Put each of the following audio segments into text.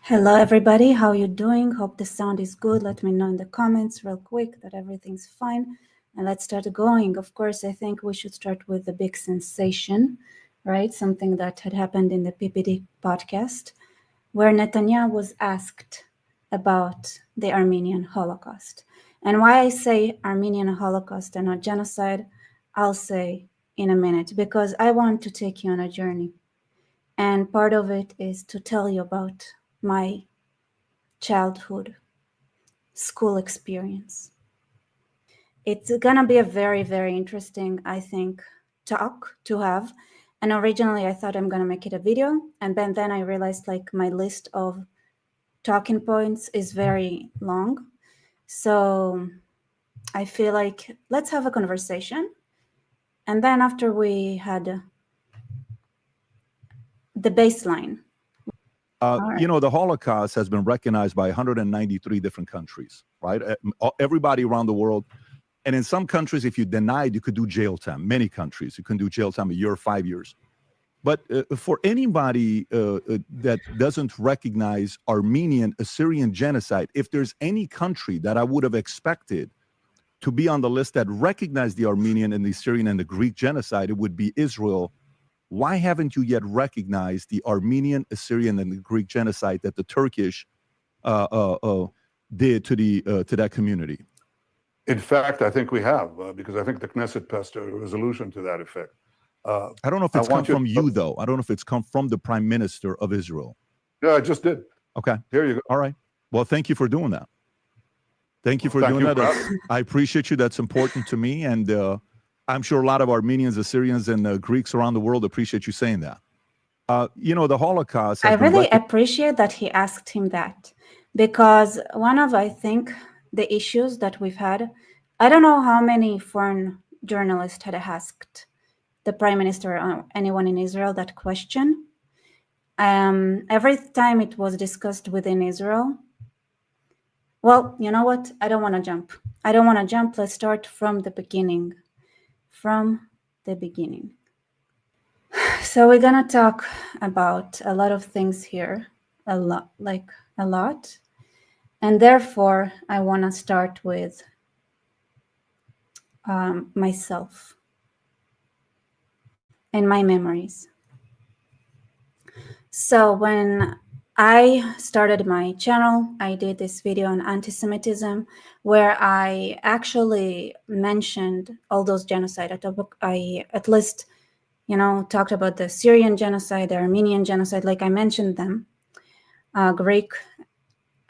Hello, everybody. How you doing? Hope the sound is good. Let me know in the comments real quick that everything's fine. And let's start going. Of course, I think we should start with the big sensation, right? Something that had happened in the PPD podcast, where Netanyahu was asked about the Armenian Holocaust. And why I say Armenian Holocaust and not genocide, I'll say in a minute, because I want to take you on a journey. And part of it is to tell you about my childhood school experience. It's gonna be a very, very interesting, I think, talk to have. And originally I thought I'm gonna make it a video, and then I realized like my list of talking points is very long. So I feel like let's have a conversation. And then after we had the baseline. Right. You know, the Holocaust has been recognized by 193 different countries, right? Everybody around the world. And in some countries, if you denied, you could do jail time. Many countries, you can do jail time a year, 5 years. But for anybody that doesn't recognize Armenian Assyrian genocide, if there's any country that I would have expected to be on the list that recognized the Armenian and the Assyrian and the Greek genocide, it would be Israel. Why haven't you yet recognized the Armenian, Assyrian, and the Greek genocide that the Turkish did to that community? In fact, I think we have, because I think the Knesset passed a resolution to that effect. I don't know if it's come from you, though. I don't know if it's come from the Prime Minister of Israel. Yeah, I just did. Okay. Here you go. All right. Well, thank you for doing that. Thank you for doing that. I appreciate you. That's important to me. And I'm sure a lot of Armenians, Assyrians, and Greeks around the world appreciate you saying that. You know, the Holocaust. I really appreciate that he asked him that, because one of, I think, the issues that we've had, I don't know how many foreign journalists had asked the Prime Minister or anyone in Israel that question. Every time it was discussed within Israel, well, you know what? I don't want to jump. I don't want to jump. Let's start from the beginning. From the beginning. So we're gonna talk about a lot of things here, a lot. And therefore, I want to start with myself and my memories. So when I started my channel, I did this video on anti-Semitism, where I actually mentioned all those genocide. I at least, talked about the Syrian genocide, the Armenian genocide, like I mentioned them, Greek,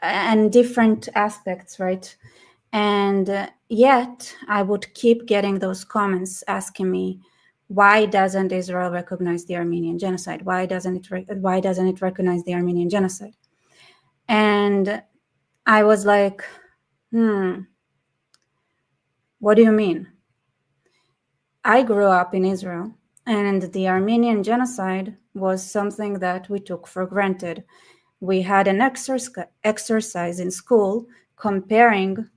and different aspects, right? And yet I would keep getting those comments asking me, why doesn't Israel recognize the Armenian genocide? Why doesn't it recognize the Armenian genocide? And I was like, what do you mean? I grew up in Israel, and the Armenian genocide was something that we took for granted. We had an exercise in school comparing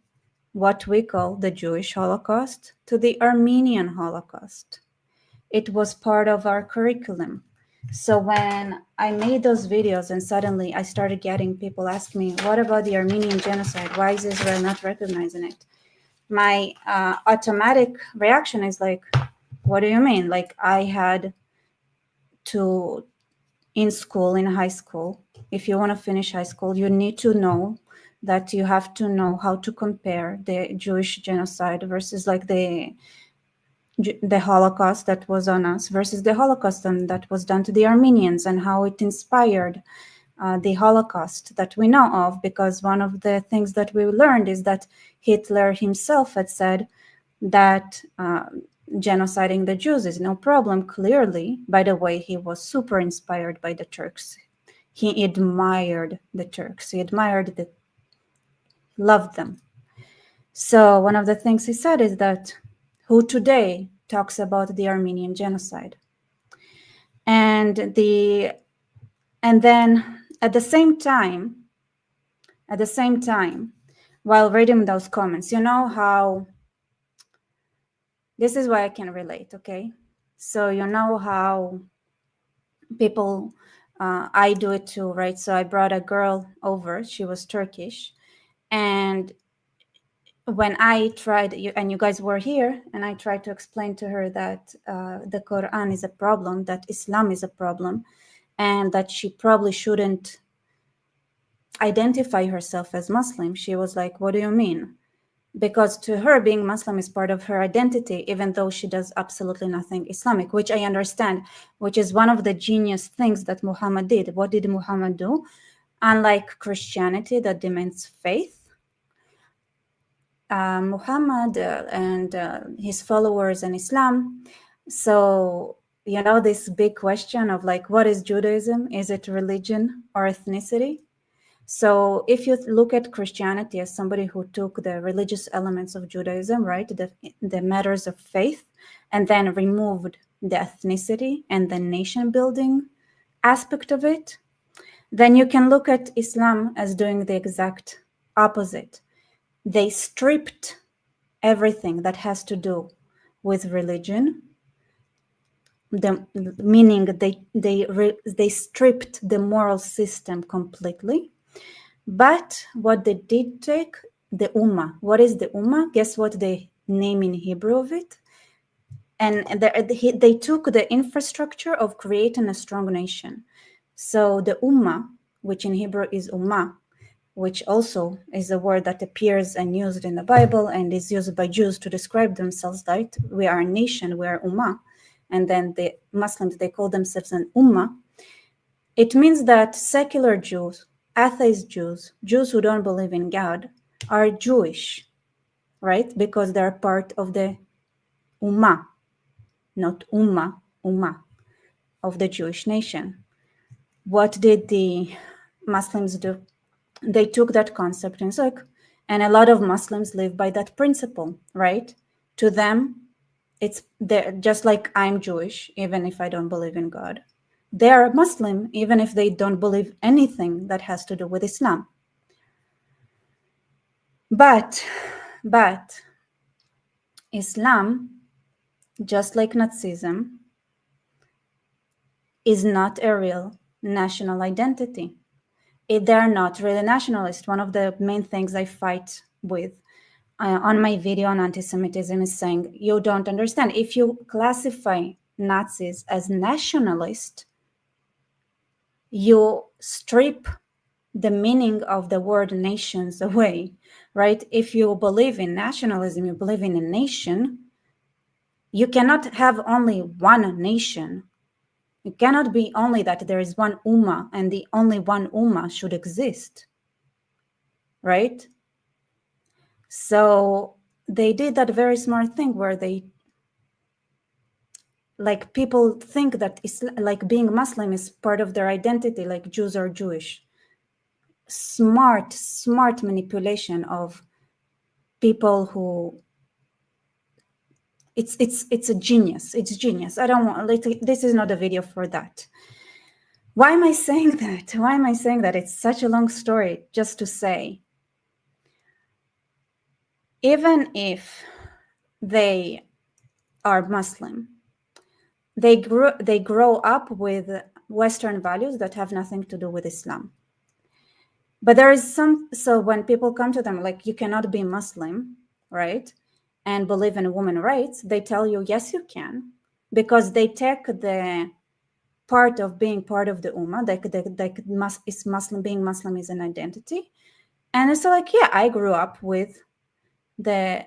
what we call the Jewish Holocaust to the Armenian Holocaust. It was part of our curriculum. So when I made those videos and suddenly I started getting people asking me, what about the Armenian genocide? Why is Israel not recognizing it? My automatic reaction is like, what do you mean? Like, I had to, in high school, if you want to finish high school, you need to know that you have to know how to compare the Jewish genocide versus like the Holocaust that was on us versus the Holocaust that was done to the Armenians, and how it inspired the Holocaust that we know of. Because one of the things that we learned is that Hitler himself had said that genociding the Jews is no problem. Clearly, by the way, he was super inspired by the Turks. He admired the Turks. He loved them. So one of the things he said is that who today talks about the Armenian genocide? And then at the same time, while reading those comments, you know how, this is why I can relate, okay? So you know how people I do it too, right? So I brought a girl over. She was Turkish. And when I tried, and you guys were here, and I tried to explain to her that the Quran is a problem, that Islam is a problem, and that she probably shouldn't identify herself as Muslim, she was like, what do you mean? Because to her, being Muslim is part of her identity, even though she does absolutely nothing Islamic, which I understand, which is one of the genius things that Muhammad did. What did Muhammad do? Unlike Christianity that demands faith, Muhammad and his followers in Islam. So, you know, this big question of like, what is Judaism? Is it religion or ethnicity? So if you look at Christianity as somebody who took the religious elements of Judaism, right, the matters of faith, and then removed the ethnicity and the nation building aspect of it, then you can look at Islam as doing the exact opposite. They stripped everything that has to do with religion, meaning they stripped the moral system completely. But what they did take, the Ummah. What is the Ummah? Guess what the name in Hebrew of it? And they took the infrastructure of creating a strong nation. So the Ummah, which in Hebrew is Ummah, which also is a word that appears and used in the Bible and is used by Jews to describe themselves, right? We are a nation, we are Ummah. And then the Muslims, they call themselves an Ummah. It means that secular Jews, atheist Jews, Jews who don't believe in God, are Jewish, right? Because they're part of the Ummah, not Ummah, Ummah, of the Jewish nation. What did the Muslims do? They took that concept and a lot of Muslims live by that principle, right? To them, it's just like I'm Jewish, even if I don't believe in God. They are Muslim, even if they don't believe anything that has to do with Islam. But Islam, just like Nazism, is not a real national identity. They're not really nationalist. One of the main things I fight with on my video on anti-Semitism is saying, you don't understand. If you classify Nazis as nationalist, you strip the meaning of the word nations away, right? If you believe in nationalism, you believe in a nation, you cannot have only one nation. It cannot be only that there is one Ummah and the only one Ummah should exist, right? So they did that very smart thing where they, like, people think that like being Muslim is part of their identity, like Jews are Jewish. Smart manipulation of people who, it's a genius. It's genius. I don't want, like, this is not a video for that. Why am I saying that? Why am I saying that? It's such a long story just to say, even if they are Muslim, they grow up with Western values that have nothing to do with Islam. But there is so when people come to them, like, you cannot be Muslim, right, and believe in women's rights, they tell you, yes, you can, because they take the part of being part of the Ummah, being Muslim is an identity. And it's like, yeah, I grew up with the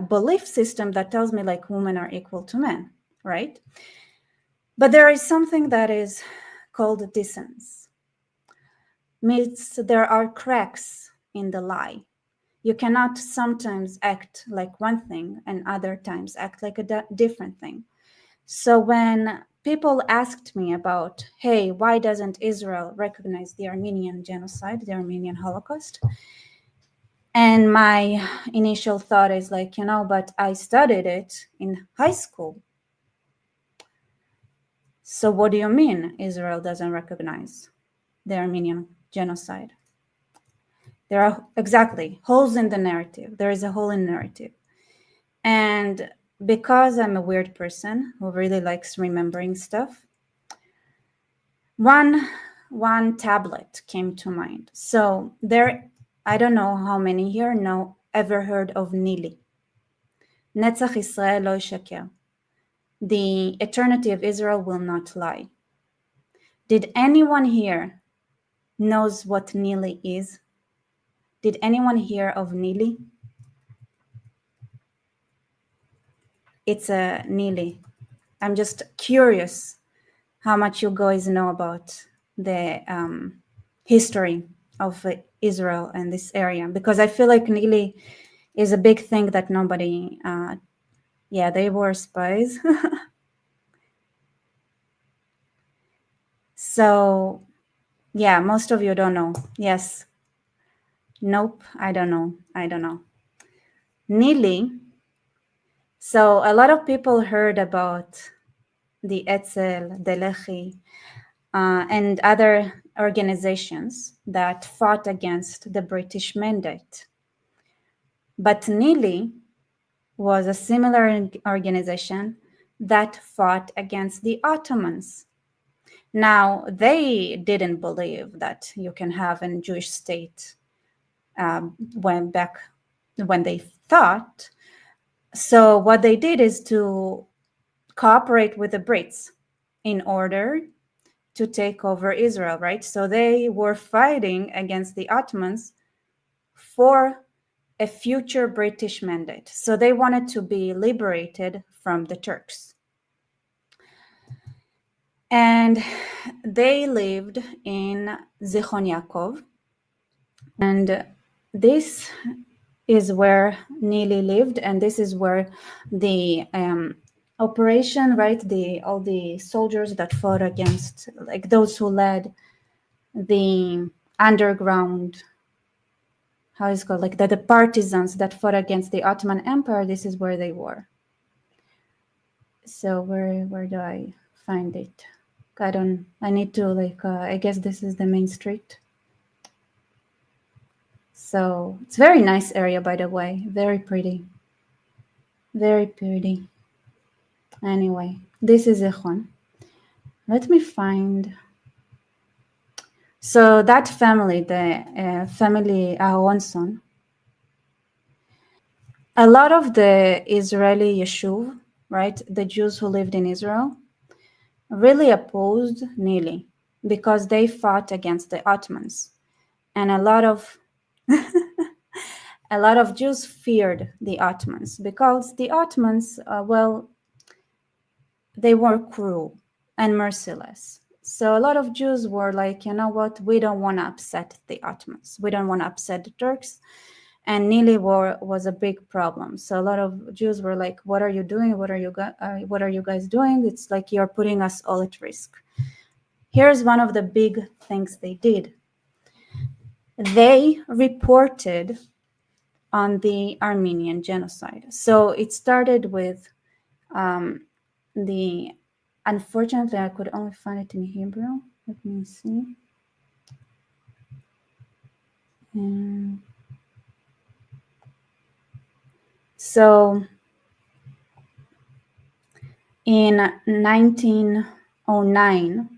belief system that tells me like women are equal to men, right? But there is something that is called dissonance. Means there are cracks in the lie. You cannot sometimes act like one thing and other times act like a different thing. So when people asked me about, hey, why doesn't Israel recognize the Armenian genocide, the Armenian Holocaust? And my initial thought is like, but I studied it in high school. So what do you mean Israel doesn't recognize the Armenian genocide? There are exactly holes in the narrative. There is a hole in narrative. And because I'm a weird person who really likes remembering stuff, one tablet came to mind. So there, I don't know how many here ever heard of Nili. Netzach Israel lo yishaker. The eternity of Israel will not lie. Did anyone here knows what Nili is? Did anyone hear of Nili? It's a Nili. I'm just curious how much you guys know about the history of Israel and this area, because I feel like Nili is a big thing that nobody, yeah, they were spies. So, yeah, most of you don't know. Yes. Nope, I don't know. Nili. So a lot of people heard about the Etzel, the Lehi, and other organizations that fought against the British mandate. But Nili was a similar organization that fought against the Ottomans. Now, they didn't believe that you can have a Jewish state when they thought. So what they did is to cooperate with the Brits in order to take over Israel, right? So they were fighting against the Ottomans for a future British mandate. So they wanted to be liberated from the Turks. And they lived in Zichron Yaakov. And this is where Nili lived, and this is where the operation, right? All the soldiers that fought against, like those who led the underground, how is it called? Like the partisans that fought against the Ottoman Empire. This is where they were. So where do I find it? I need to I guess this is the main street. So it's a very nice area, by the way. Very pretty. Very pretty. Anyway, this is Zichron. Let me find. So that family, the family Aharonson, a lot of the Israeli Yeshuv, right, the Jews who lived in Israel, really opposed Nili because they fought against the Ottomans. And a lot of Jews feared the Ottomans because the Ottomans, they were cruel and merciless. So a lot of Jews were like, you know what, we don't want to upset the Ottomans. We don't want to upset the Turks. And Nili was a big problem. So a lot of Jews were like, what are you doing? What are you guys doing? It's like you're putting us all at risk. Here's one of the big things they did. They reported on the Armenian genocide. So it started with unfortunately, I could only find it in Hebrew. Let me see. So in 1909,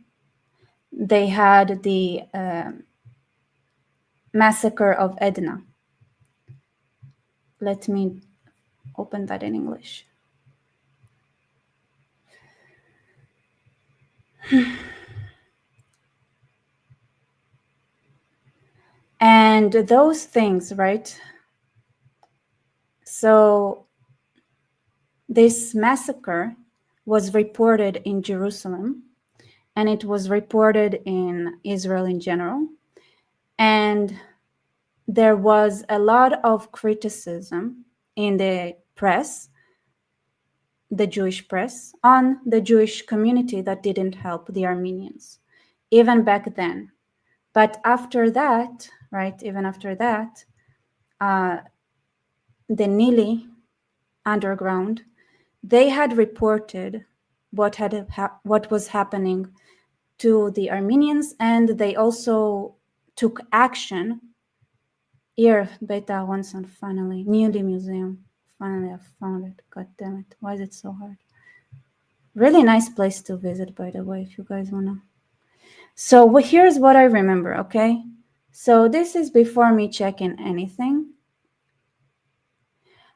they had the massacre of Edna. Let me open that in English. And those things, right? So this massacre was reported in Jerusalem, and it was reported in Israel in general. And there was a lot of criticism in the press, the Jewish press, on the Jewish community that didn't help the Armenians, even back then. But after that, right, even after that, the Nili underground, they had reported what was happening to the Armenians, and they also took action. Here, Beit Aharonson, finally, Nili Museum. Finally, I found it. God damn it. Why is it so hard? Really nice place to visit, by the way, if you guys want to. So here's what I remember, okay? So this is before me checking anything.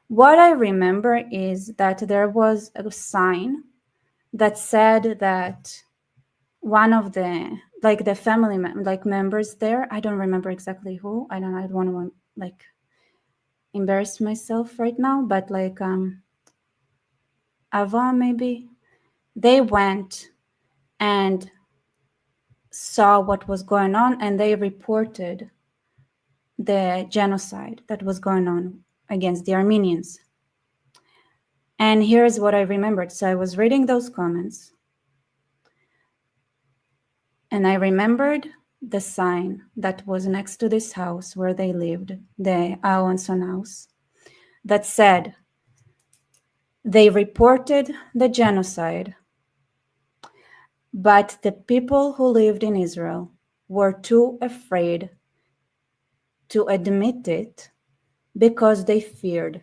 What I remember is that there was a sign that said that one of the family members there, I don't remember exactly who. I don't want to like embarrass myself right now, but like Ava maybe, they went and saw what was going on and they reported the genocide that was going on against the Armenians. And here's what I remembered. So I was reading those comments and I remembered the sign that was next to this house where they lived, the Aonson house, that said, they reported the genocide, but the people who lived in Israel were too afraid to admit it because they feared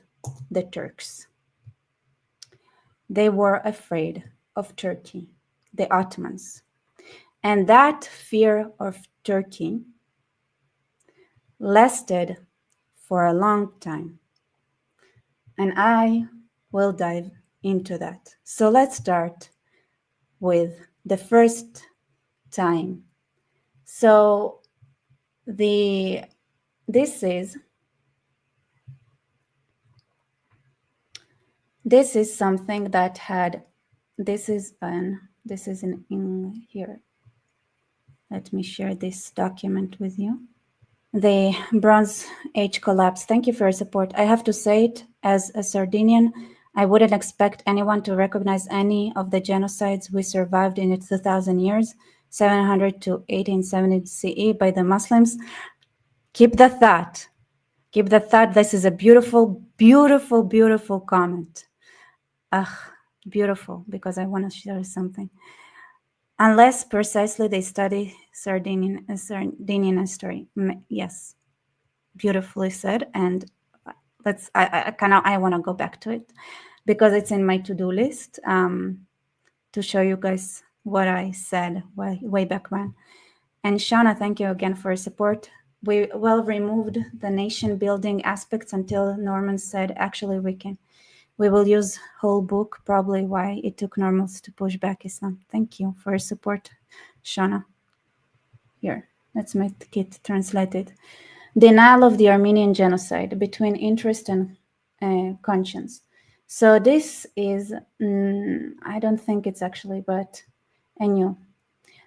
the Turks. They were afraid of Turkey, the Ottomans. And that fear of Turkey lasted for a long time. And I will dive into that. So let's start with the first time. So this is something that had, this is in here. Let me share this document with you. The Bronze Age collapse. Thank you for your support. I have to say it, as a Sardinian, I wouldn't expect anyone to recognize any of the genocides we survived in its 2,000 years, 700 to 1870 CE by the Muslims. Keep the thought. Keep the thought. This is a beautiful, beautiful, beautiful comment. Beautiful, because I want to share something. Unless precisely they study Sardinian history. Yes, beautifully said. And I want to go back to it because it's in my to-do list to show you guys what I said way back when. And Shauna, thank you again for your support. We removed the nation building aspects until Norman said, actually, we will use whole book, probably why it took Normals to push back Islam. Thank you for your support, Shauna. Here, let's make it translated. Denial of the Armenian genocide between interest and conscience. So this is, I don't think it's actually, but I knew.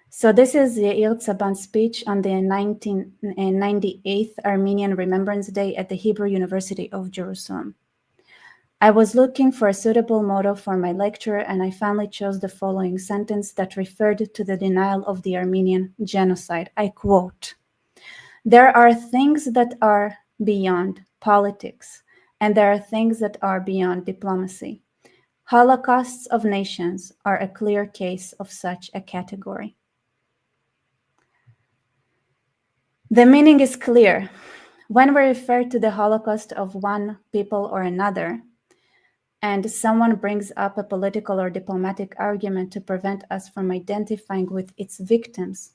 So this is the Yair Tzaban's speech on the 1998th Armenian Remembrance Day at the Hebrew University of Jerusalem. I was looking for a suitable motto for my lecture, and I finally chose the following sentence that referred to the denial of the Armenian genocide. I quote, "There are things that are beyond politics, and there are things that are beyond diplomacy. Holocausts of nations are a clear case of such a category." The meaning is clear. When we refer to the Holocaust of one people or another, and someone brings up a political or diplomatic argument to prevent us from identifying with its victims,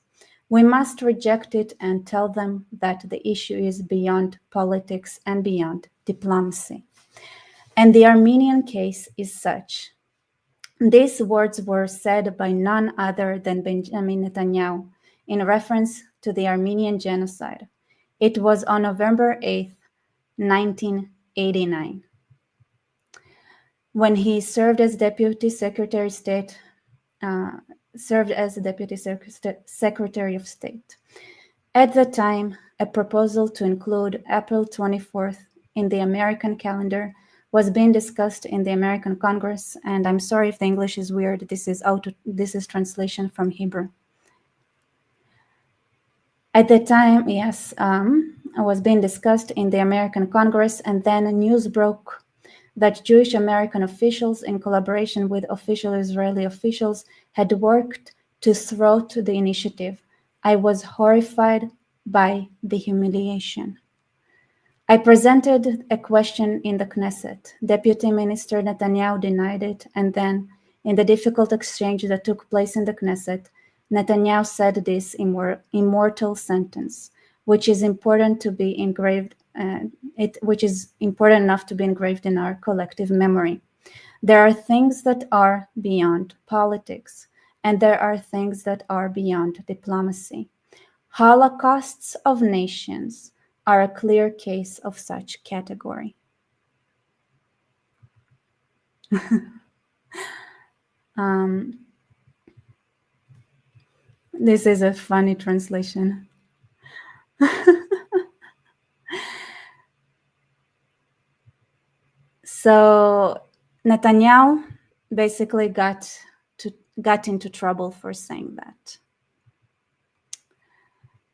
we must reject it and tell them that the issue is beyond politics and beyond diplomacy. And the Armenian case is such. These words were said by none other than Benjamin Netanyahu in reference to the Armenian genocide. It was on November 8th, 1989. When he served as Deputy Secretary of State, At the time, a proposal to include April 24th in the American calendar was being discussed in the American Congress, and I'm sorry if the English is weird. This is translation from Hebrew. At the time, yes, was being discussed in the American Congress, and then news broke that Jewish American officials, in collaboration with official Israeli officials, had worked to thwart the initiative. I was horrified by the humiliation. I presented a question in the Knesset. Deputy Minister Netanyahu denied it, and then, in the difficult exchange that took place in the Knesset, Netanyahu said this immortal sentence, which is important to be engraved, which is important enough to be engraved in our collective memory. There are things that are beyond politics, and there are things that are beyond diplomacy. Holocausts of nations are a clear case of such category. This is a funny translation. So Netanyahu basically got into trouble for saying that.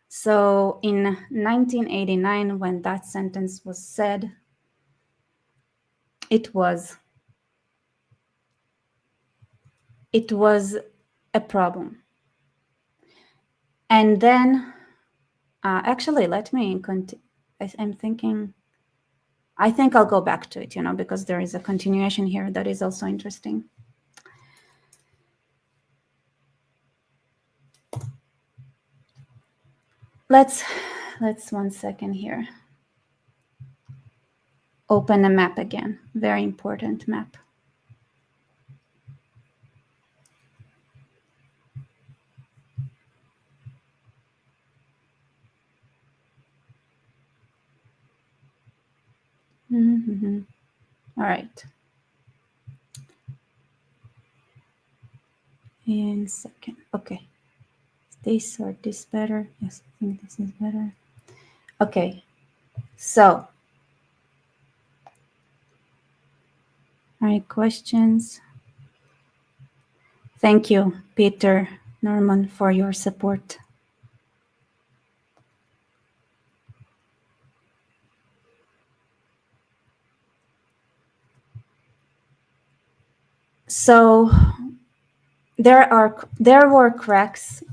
So in 1989, when that sentence was said, it was a problem. And then, actually, let me continue. I'm thinking, I think I'll go back to it, because there is a continuation here that is also interesting. Let's 1 second here. Open a map again. Very important map. Mm-hmm. All right. In a second. Okay. This or this better? Yes, I think this is better. Okay. So, any questions? Thank you, Peter Norman, for your support. So there were cracks.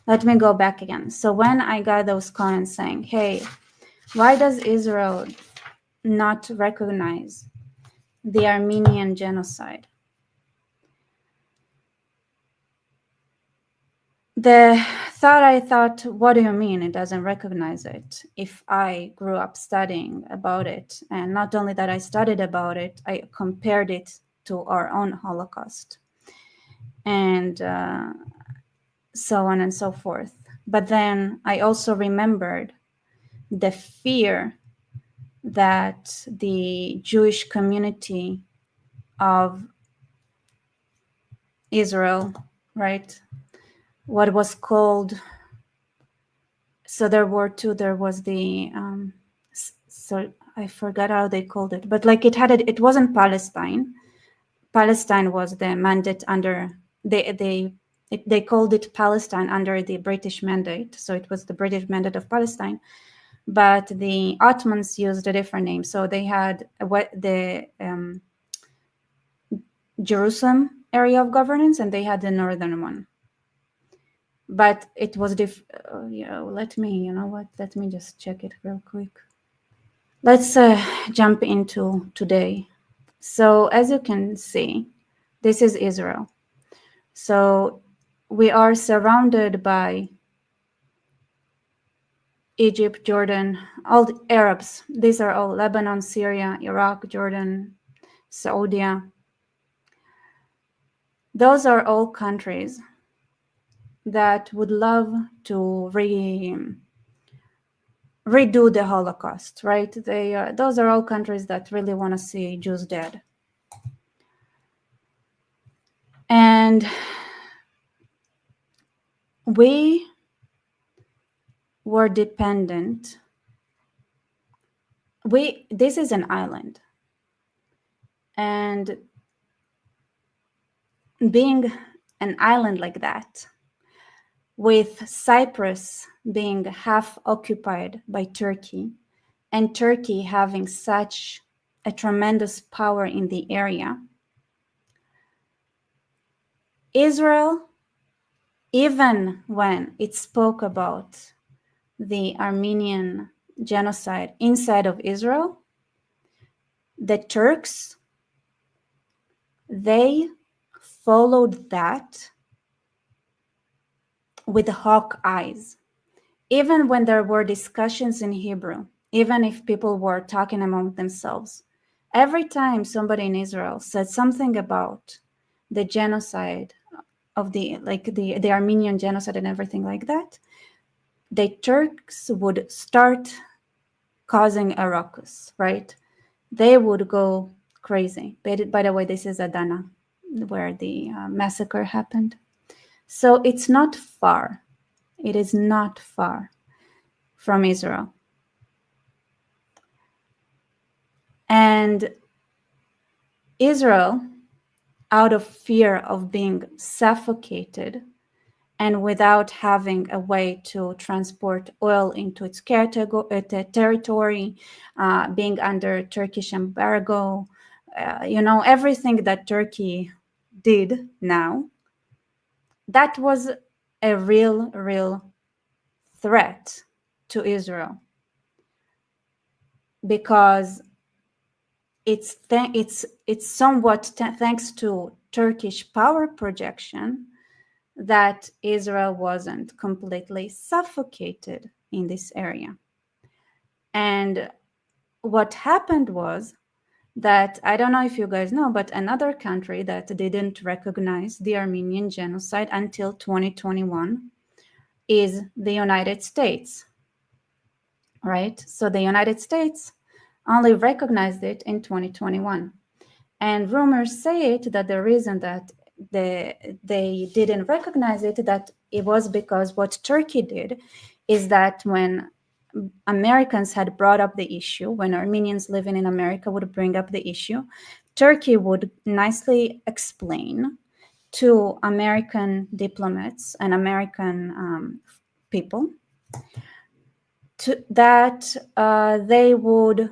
Let me go back again. So when I got those comments saying, hey, why does Israel not recognize the Armenian genocide? I thought, what do you mean it doesn't recognize it? If I grew up studying about it, and not only that I studied about it, I compared it to our own Holocaust, and so on and so forth. But then I also remembered the fear that the Jewish community of Israel, right, what was called, so there were two, there was the, so I forgot how they called it, but like it wasn't Palestine. Palestine was the mandate under, they called it Palestine under the British mandate. So it was the British mandate of Palestine, but the Ottomans used a different name. So they had the Jerusalem area of governance, and they had the northern one. But it was let me just check it real quick. Let's jump into today. So as you can see, this is Israel. So we are surrounded by Egypt, Jordan, all the Arabs. These are all Lebanon, Syria, Iraq, Jordan, Saudi. Those are all countries that would love to redo the Holocaust, right? Those are all countries that really want to see Jews dead. And we were dependent. This is an island. And being an island like that, with Cyprus being half occupied by Turkey, and Turkey having such a tremendous power in the area, Israel, even when it spoke about the Armenian genocide inside of Israel, the Turks, they followed that with hawk eyes. Even when there were discussions in Hebrew, even if people were talking among themselves, every time somebody in Israel said something about the genocide of the Armenian genocide and everything like that, the Turks would start causing a ruckus, right? They would go crazy. By the way, this is Adana, where the massacre happened. So it's not far. It is not far from Israel. And Israel, out of fear of being suffocated and without having a way to transport oil into its territory, being under Turkish embargo, everything that Turkey did now, that was a real threat to Israel, because it's somewhat thanks to Turkish power projection that Israel wasn't completely suffocated in this area. And what happened was that, I don't know if you guys know, but another country that didn't recognize the Armenian genocide until 2021 is the United States, right? So the United States only recognized it in 2021. And rumors say it that the reason that they didn't recognize it, that it was because what Turkey did is that when Americans had brought up the issue, when Armenians living in America would bring up the issue, Turkey would nicely explain to American diplomats and American people that they would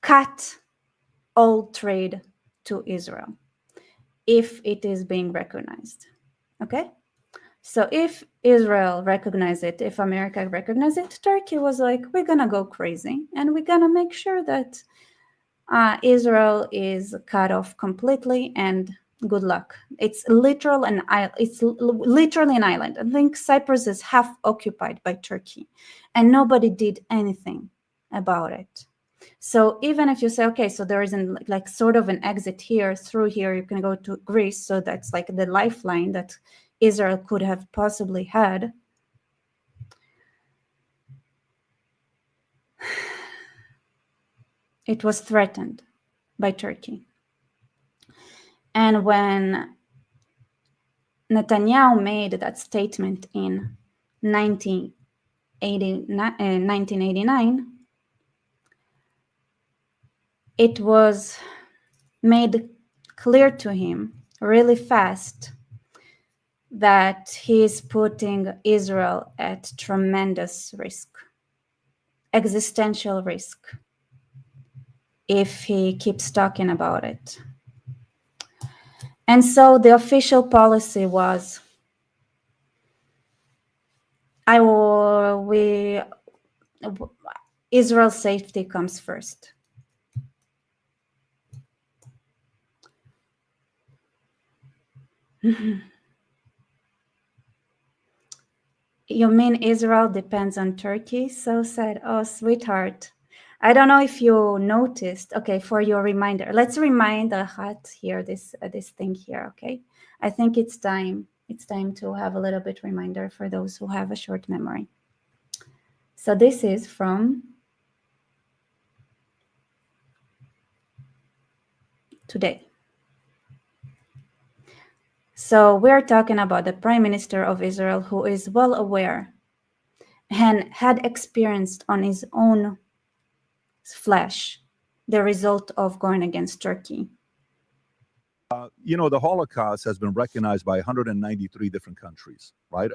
cut all trade to Israel if it is being recognized. Okay? So if Israel recognized it, if America recognized it, Turkey was like, we're going to go crazy and we're going to make sure that Israel is cut off completely, and good luck. It's literally an island. I think Cyprus is half occupied by Turkey and nobody did anything about it. So even if you say, okay, so there isn't like sort of an exit here, through here, you can go to Greece. So that's like the lifeline that Israel could have possibly had. It was threatened by Turkey. And when Netanyahu made that statement in 1989, it was made clear to him really fast that he is putting Israel at tremendous risk, existential risk, if he keeps talking about it. And so the official policy was, Israel's safety comes first. You mean Israel depends on Turkey? So sad. Oh, sweetheart. I don't know if you noticed. Okay, for your reminder, let's remind Ahat here, this thing here, okay? I think it's time to have a little bit reminder for those who have a short memory. So this is from today. So we're talking about the Prime Minister of Israel, who is well aware and had experienced on his own flesh the result of going against Turkey. The Holocaust has been recognized by 193 different countries, right?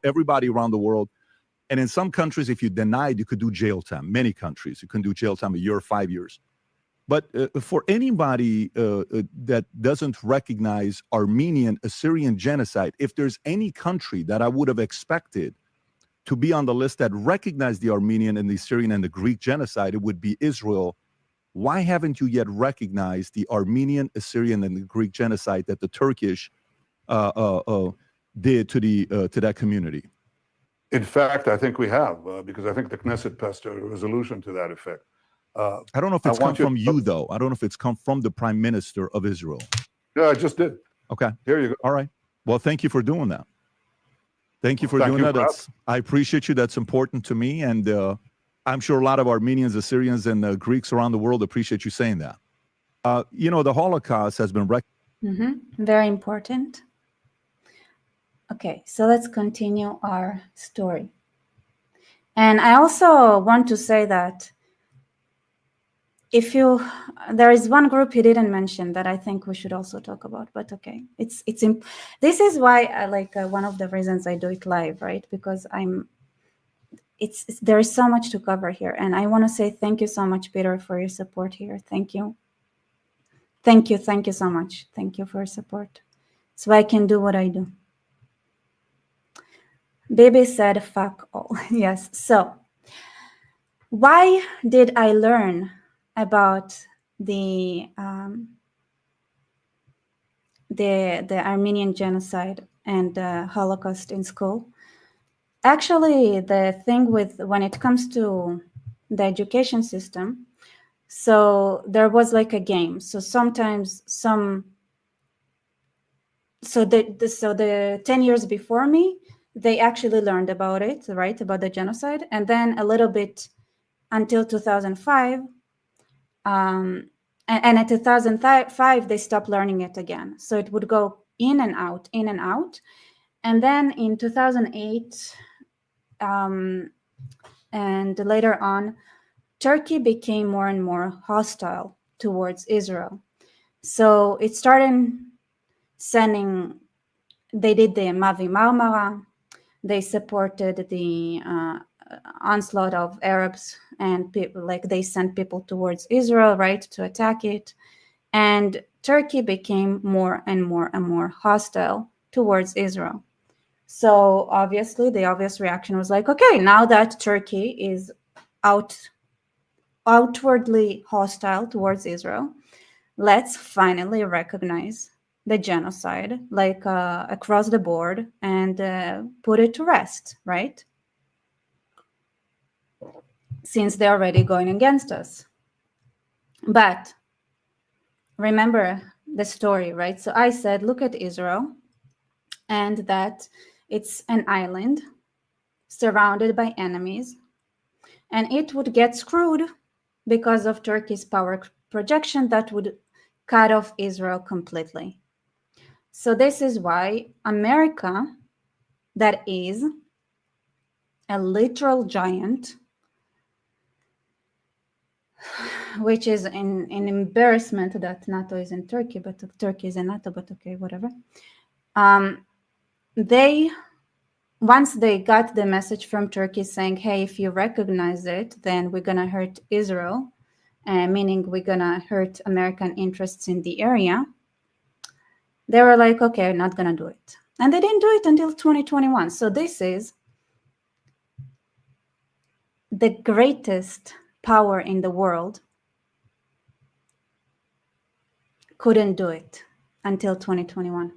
Everybody around the world. And in some countries, if you denied, you could do jail time. Many countries, you can do jail time a year, 5 years. But for anybody that doesn't recognize Armenian Assyrian genocide, if there's any country that I would have expected to be on the list that recognized the Armenian and the Assyrian and the Greek genocide, it would be Israel. Why haven't you yet recognized the Armenian, Assyrian, and the Greek genocide that the Turkish did to that community? In fact, I think we have, because I think the Knesset passed a resolution to that effect. I don't know if it's come from you, though. I don't know if it's come from the Prime Minister of Israel. Yeah, I just did. Okay. Here you go. All right. Well, thank you for doing that. Thank you for doing that. I appreciate you. That's important to me. And I'm sure a lot of Armenians, Assyrians, and Greeks around the world appreciate you saying that. The Holocaust has been very important. Okay, so let's continue our story. And I also want to say that there is one group he didn't mention that I think we should also talk about, but okay, this is why I like one of the reasons I do it live, right? Because there is so much to cover here, and I want to say thank you so much, Peter, for your support here. Thank you so much. Thank you for your support, so I can do what I do. Baby said, "Fuck all." Yes. So, why did I learn about the Armenian genocide and the Holocaust in school? Actually, the thing when it comes to the education system, so there was like a game. So sometimes the 10 years before me, they actually learned about it, right, about the genocide, and then a little bit until 2005. And at 2005, they stopped learning it again. So it would go in and out. And then in 2008, and later on, Turkey became more and more hostile towards Israel. So it started they did the Mavi Marmara. They supported the onslaught of Arabs, and they sent people towards Israel, right, to attack it. And Turkey became more and more hostile towards Israel. So obviously, the obvious reaction was like, okay, now that Turkey is outwardly hostile towards Israel, let's finally recognize the genocide, across the board, and put it to rest, right? Since they're already going against us. But remember the story, right? So I said, look at Israel, and that it's an island surrounded by enemies, and it would get screwed because of Turkey's power projection that would cut off Israel completely. So this is why America, that is a literal giant, which is an embarrassment that NATO is in Turkey, but Turkey is in NATO, but okay, whatever. Once they got the message from Turkey saying, hey, if you recognize it, then we're going to hurt Israel, meaning we're going to hurt American interests in the area, they were like, okay, I'm not going to do it. And they didn't do it until 2021. So this is the greatest power in the world couldn't do it until 2021.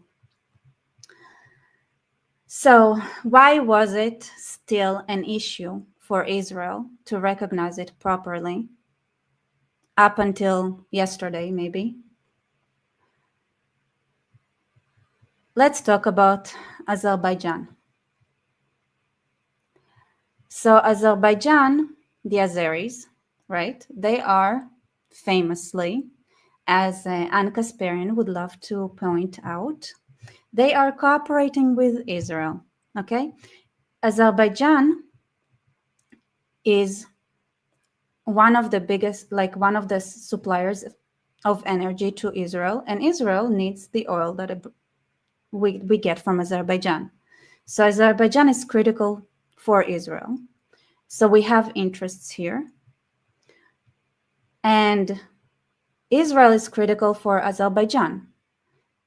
So why was it still an issue for Israel to recognize it properly up until yesterday, maybe? Let's talk about Azerbaijan. So Azerbaijan, the Azeris, right? They are famously, as Anne Kasparian would love to point out, they are cooperating with Israel, okay? Azerbaijan is one of the biggest, one of the suppliers of energy to Israel, and Israel needs the oil that we get from Azerbaijan. So Azerbaijan is critical for Israel. So we have interests here. And Israel is critical for Azerbaijan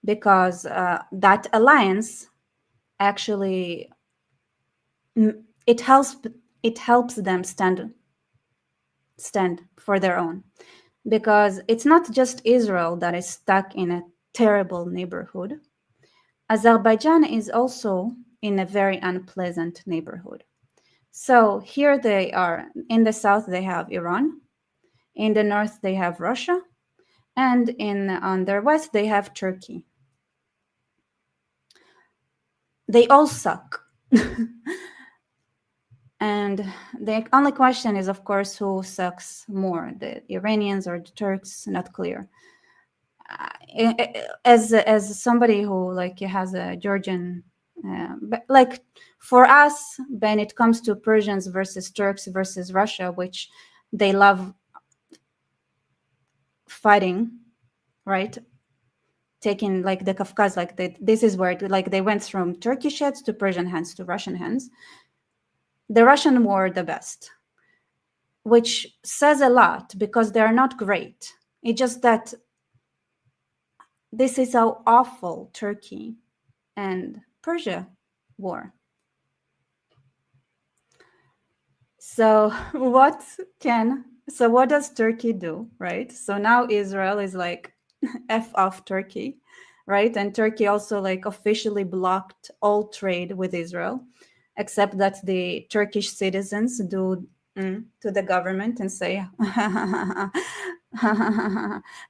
because that alliance actually, it helps them stand for their own. Because it's not just Israel that is stuck in a terrible neighborhood. Azerbaijan is also in a very unpleasant neighborhood. So here they are. In the south, they have Iran. In the north, they have Russia. And on their west, they have Turkey. They all suck. And the only question is, of course, who sucks more, the Iranians or the Turks? Not clear. As somebody who has a Georgian, but like for us, when it comes to Persians versus Turks versus Russia, which they love fighting, right? Taking like the Kafkas, this is where they went from Turkish hands to Persian hands to Russian hands. The Russian were the best, which says a lot because they're not great. It's just that this is how awful Turkey and Persia were. So what does Turkey do, right? So now Israel is like, F off Turkey, right? And Turkey also officially blocked all trade with Israel, except that the Turkish citizens do to the government and say,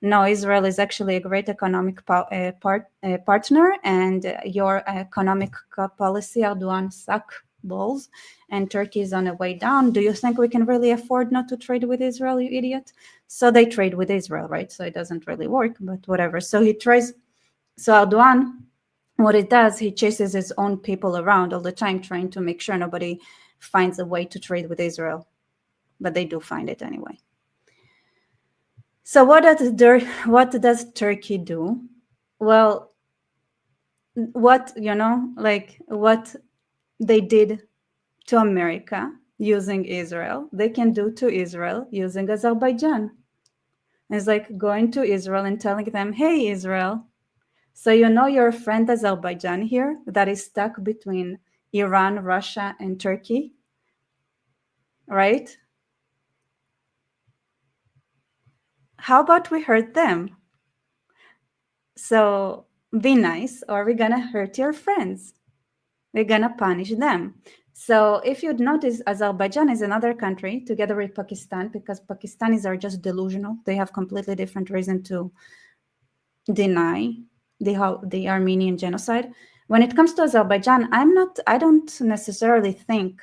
no, Israel is actually a great economic partner, and your economic policy, Erdogan, suck balls, and Turkey is on a way down. Do you think we can really afford not to trade with Israel, you idiot? So they trade with Israel, right? So it doesn't really work, but whatever. So Erdogan, what it does, he chases his own people around all the time, trying to make sure nobody finds a way to trade with Israel. But they do find it anyway. So what does Turkey do? Well, what they did to America using Israel, they can do to Israel using Azerbaijan. It's like going to Israel and telling them, hey, Israel, so your friend Azerbaijan here that is stuck between Iran, Russia, and Turkey, right? How about we hurt them? So be nice, or we're gonna hurt your friends. We're gonna punish them. So if you'd notice, Azerbaijan is another country together with Pakistan, because Pakistanis are just delusional. They have completely different reason to deny the Armenian genocide. When it comes to Azerbaijan, I don't necessarily think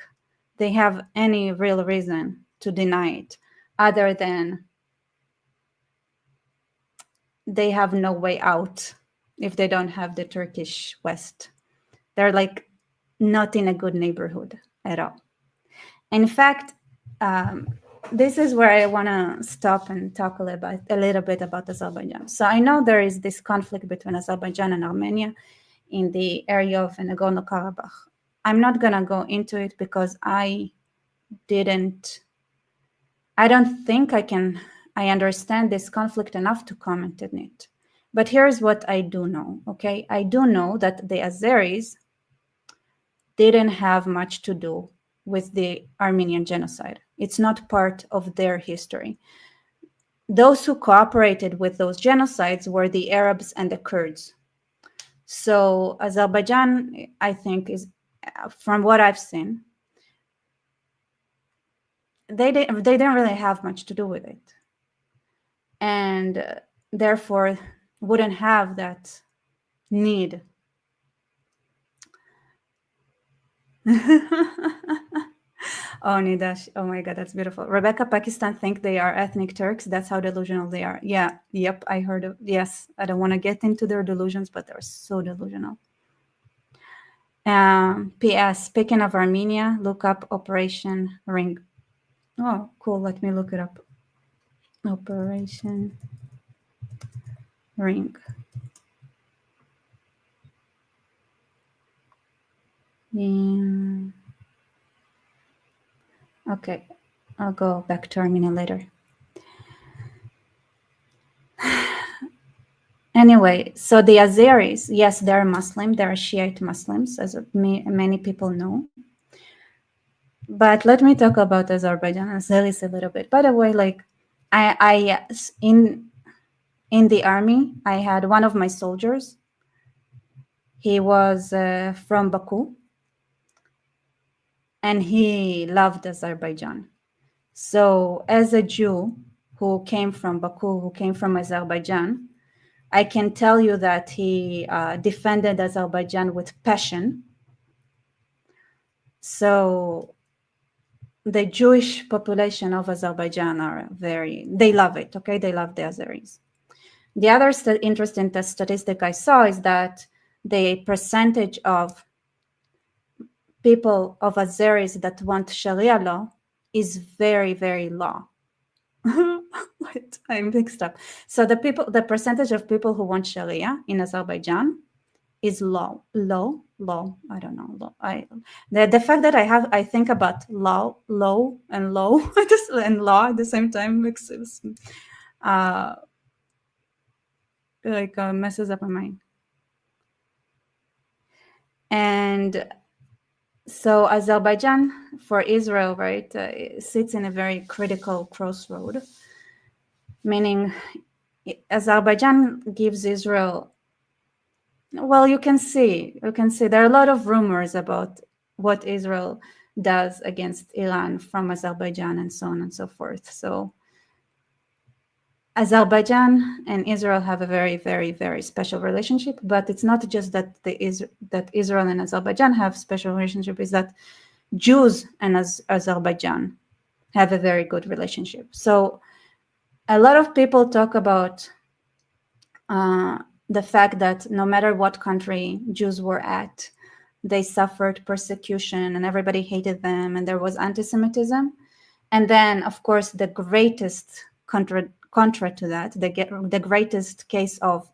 they have any real reason to deny it, other than they have no way out if they don't have the Turkish West. They're not in a good neighborhood at all. In fact, this is where I want to stop and talk a little bit about Azerbaijan. So I know there is this conflict between Azerbaijan and Armenia in the area of Nagorno-Karabakh. I'm not going to go into it because I don't think I understand this conflict enough to comment on it. But here's what I do know, okay? I do know that the Azeris didn't have much to do with the Armenian genocide. It's not part of their history. Those who cooperated with those genocides were the Arabs and the Kurds. So Azerbaijan, I think, is, from what I've seen, they didn't really have much to do with it. And therefore wouldn't have that need. Oh, Nidash. Oh my God, that's beautiful. Rebecca, Pakistan think they are ethnic Turks. That's how delusional they are. Yeah, yep, I heard of. Yes, I don't want to get into their delusions, but they're so delusional. P.S. Speaking of Armenia, look up Operation Ring. Oh, cool. Let me look it up. Operation Ring. Yeah. Okay, I'll go back to Armenia later. Anyway, so the Azeris, yes, they're Muslim. They're Shiite Muslims, as many people know. But let me talk about Azerbaijan and Azeris a little bit. By the way, I in the army, I had one of my soldiers He was from Baku, and he loved Azerbaijan. So as a Jew who came from Baku, who came from Azerbaijan, I can tell you that he defended Azerbaijan with passion. So the Jewish population of Azerbaijan they love it, okay? They love the Azeris. The other interesting statistic I saw is that the percentage of people of Azeris that want Sharia law is very, very low. Wait, I'm mixed up. So the percentage of people who want Sharia in Azerbaijan is low. I don't know. The fact that I think about low, and low, and law at the same time messes up my mind. And so Azerbaijan for Israel, right, sits in a very critical crossroad, meaning Azerbaijan gives Israel, well, you can see there are a lot of rumors about what Israel does against Iran from Azerbaijan and so on and so forth. So Azerbaijan and Israel have a very, very, very special relationship, but it's not just that that Israel and Azerbaijan have special relationship, is that Jews and Azerbaijan have a very good relationship. So a lot of people talk about the fact that no matter what country Jews were at, they suffered persecution and everybody hated them and there was anti-Semitism. And then, of course, the greatest contra to that, the greatest case of,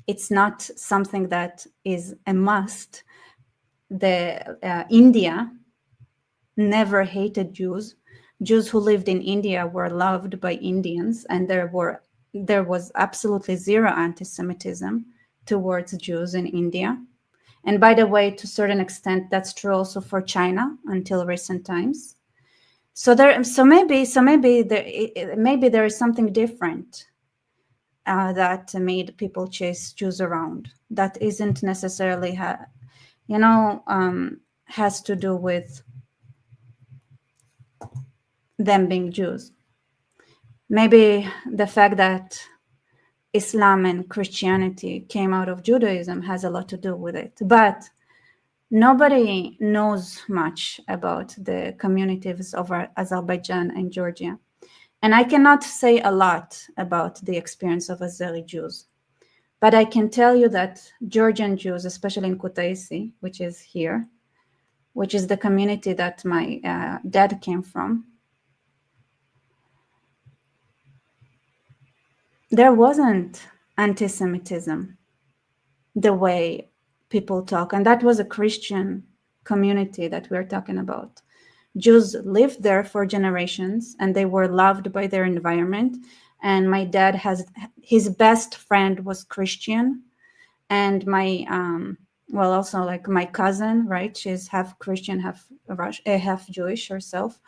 it's not something that is a must. India never hated Jews. Jews who lived in India were loved by Indians, and there was absolutely zero anti-Semitism towards Jews in India. And by the way, to a certain extent, that's true also for China until recent times. So maybe there is something different that made people chase Jews around. That isn't necessarily has to do with them being Jews. Maybe the fact that Islam and Christianity came out of Judaism has a lot to do with it. But nobody knows much about the communities of Azerbaijan and Georgia. And I cannot say a lot about the experience of Azeri Jews. But I can tell you that Georgian Jews, especially in Kutaisi, which is here, which is the community that my dad came from, there wasn't anti-Semitism the way people talk. And that was a Christian community that we're talking about. Jews lived there for generations and they were loved by their environment. And my dad his best friend was Christian. And also like my cousin, right? She's half Christian, half Jewish herself.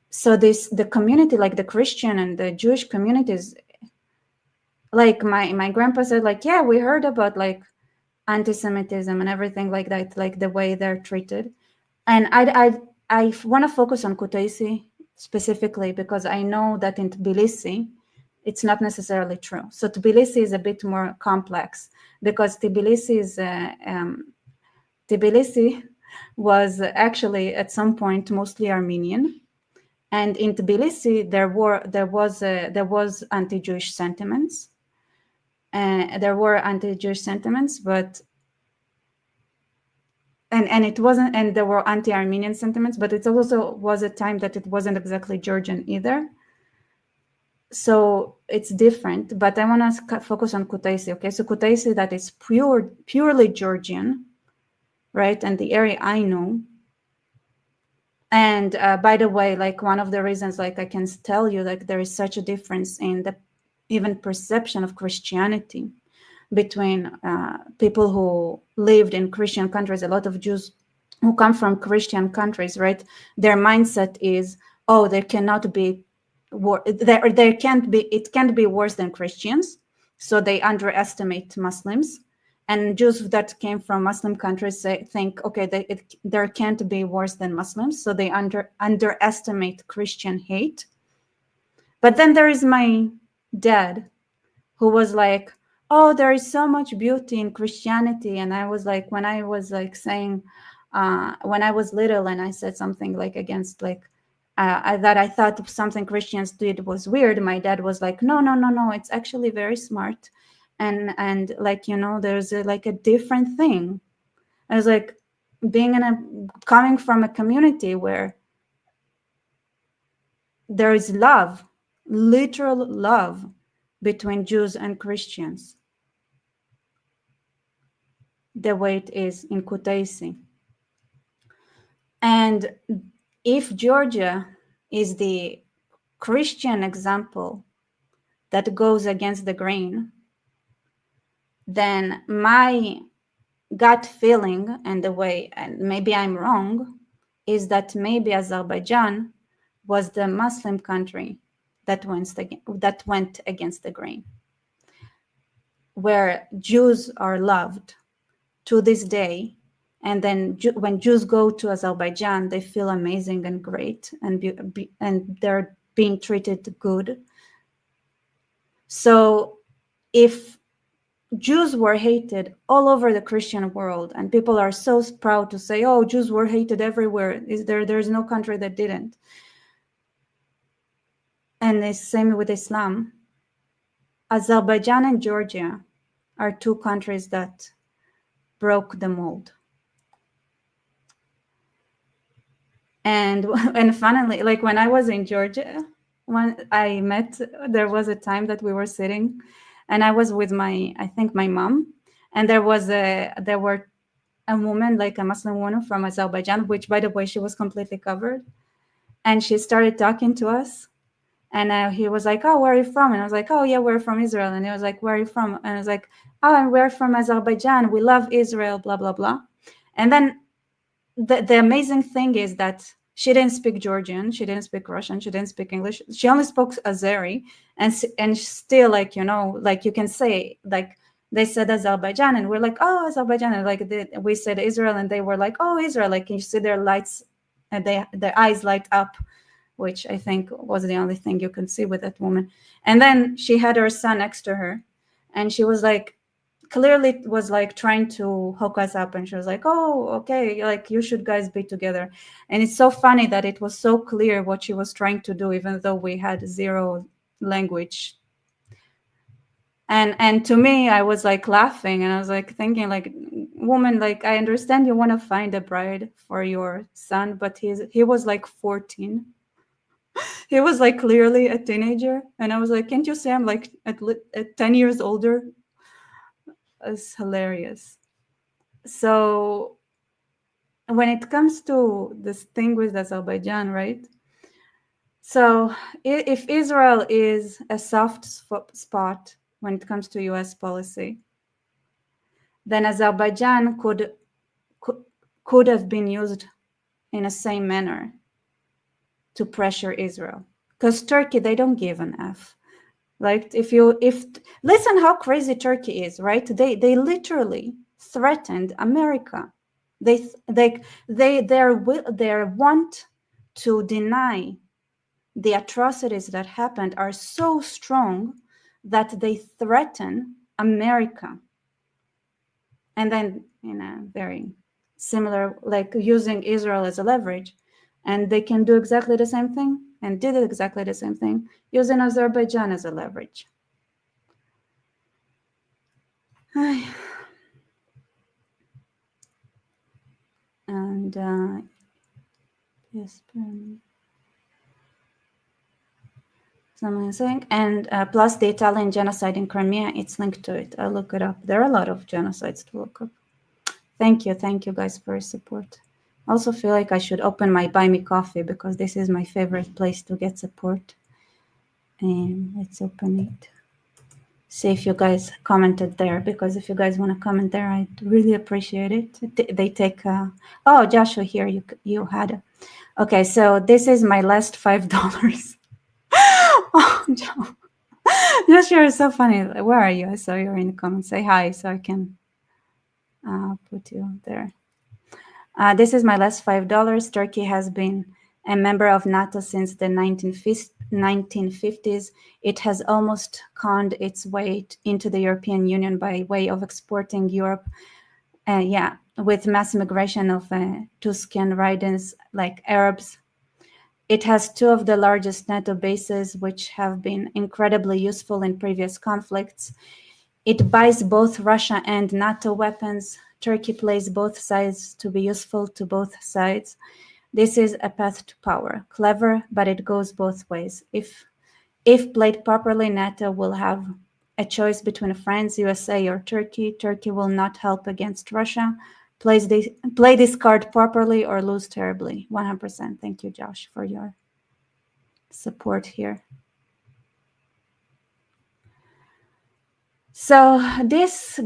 So the community, like the Christian and the Jewish communities, like my grandpa said, like, yeah, we heard about like anti-Semitism and everything like that, like the way they're treated. And I want to focus on Kutaisi specifically because I know that in Tbilisi, it's not necessarily true. So Tbilisi is a bit more complex because Tbilisi was actually at some point mostly Armenian. And in Tbilisi, there was anti-Jewish sentiments. There were anti-Jewish sentiments, but it wasn't, and there were anti-Armenian sentiments, but it also was a time that it wasn't exactly Georgian either. So it's different, but I want to focus on Kutaisi. Okay, so Kutaisi, that is purely Georgian, right? And the area I know. And by the way, like one of the reasons, like I can tell you, like there is such a difference in the even perception of Christianity between people who lived in Christian countries. A lot of Jews who come from Christian countries, right? Their mindset is, oh, there cannot be it can't be worse than Christians. So they underestimate Muslims. And Jews that came from Muslim countries think, okay, there can't be worse than Muslims, so they underestimate Christian hate. But then there is my dad, who was like, oh, there is so much beauty in Christianity. And I was like, when I was like saying, when I was little and I said something like against like, that I thought something Christians did was weird, my dad was like, no, it's actually very smart. And like, you know, there's like a different thing. I was like, coming from a community where there is love, literal love between Jews and Christians, the way it is in Kutaisi. And if Georgia is the Christian example that goes against the grain, then my gut feeling and the way, and maybe I'm wrong, is that maybe Azerbaijan was the Muslim country that went against the grain, where Jews are loved to this day. And then when Jews go to Azerbaijan, they feel amazing and great, and they're being treated good. So if Jews were hated all over the Christian world, and people are so proud to say, oh, Jews were hated everywhere, there's no country that didn't. And the same with Islam. Azerbaijan and Georgia are two countries that broke the mold. And finally, like when I was in Georgia, there was a time that we were sitting, and I was with my mom, and there were a woman, like a Muslim woman from Azerbaijan, which, by the way, she was completely covered, and she started talking to us, and he was like, oh, where are you from? And I was like, oh yeah, we're from Israel. And he was like, where are you from? And I was like, oh, and we're from Azerbaijan, we love Israel, blah blah blah. And then the amazing thing is that she didn't speak Georgian, she didn't speak Russian, she didn't speak English. She only spoke Azeri, and still, like, you know, like you can say, like they said Azerbaijan, and we're like, oh, Azerbaijan, and like we said Israel, and they were like, oh, Israel. Like you see their lights, and their eyes light up, which I think was the only thing you can see with that woman. And then she had her son next to her, and she was like, clearly was like trying to hook us up, and she was like, oh, okay, like you should guys be together. And it's so funny that it was so clear what she was trying to do, even though we had zero language. And to me, I was like laughing, and I was like thinking, like, woman, like, I understand you want to find a bride for your son, but he was like 14. He was like clearly a teenager, and I was like, can't you say I'm like at 10 years older? It's hilarious. So when it comes to this thing with Azerbaijan, right? So if Israel is a soft spot when it comes to US policy, then Azerbaijan could have been used in the same manner to pressure Israel. Because Turkey, they don't give an F. Like if listen how crazy Turkey is, right? They literally threatened America. Their want to deny the atrocities that happened are so strong that they threaten America. And then in a very similar, like using Israel as a leverage, and they can do exactly the same thing, and did exactly the same thing, using Azerbaijan as a leverage. And yes, someone is saying, and plus the Italian genocide in Crimea, it's linked to it. I'll look it up. There are a lot of genocides to look up. Thank you guys for your support. I also feel like I should open my Buy Me Coffee, because this is my favorite place to get support. And let's open it. See if you guys commented there, because if you guys want to comment there, I'd really appreciate it. They take oh, Joshua, here you had it. Okay, so this is my last $5. Oh, Joshua, you're so funny. Where are you? I saw you're in the comments. Say hi so I can I'll put you there. This is my last $5. Turkey has been a member of NATO since the 1950s. It has almost conned its way into the European Union by way of exporting Europe, with mass migration of Tuscan riders like Arabs. It has two of the largest NATO bases, which have been incredibly useful in previous conflicts. It buys both Russia and NATO weapons. Turkey plays both sides to be useful to both sides. This is a path to power. Clever, but it goes both ways. If played properly, NATO will have a choice between France, USA, or Turkey. Turkey will not help against Russia. Play this card properly or lose terribly. 100%. Thank you, Josh, for your support here. So this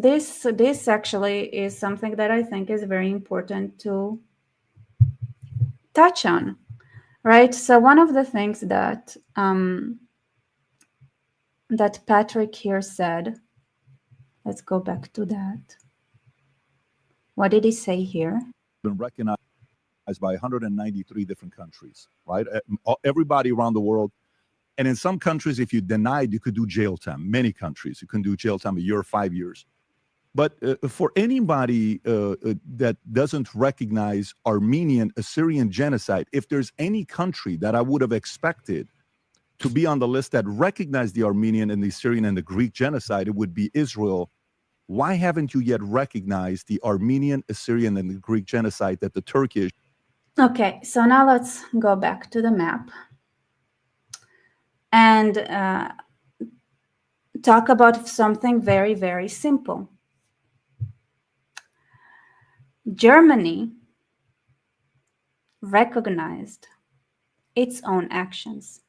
actually is something that I think is very important to touch on, right? So one of the things that that Patrick here said, let's go back to that. What did he say here? Been recognized by 193 different countries, right? Everybody around the world. And in some countries, if you denied, you could do jail time. Many countries, you can do jail time a year, 5 years. But for anybody that doesn't recognize Armenian Assyrian genocide, if there's any country that I would have expected to be on the list that recognized the Armenian and the Assyrian and the Greek genocide, it would be Israel. Why haven't you yet recognized the Armenian, Assyrian, and the Greek genocide that the Turkish? Okay, so now let's go back to the map and talk about something very, very simple. Germany recognized its own actions.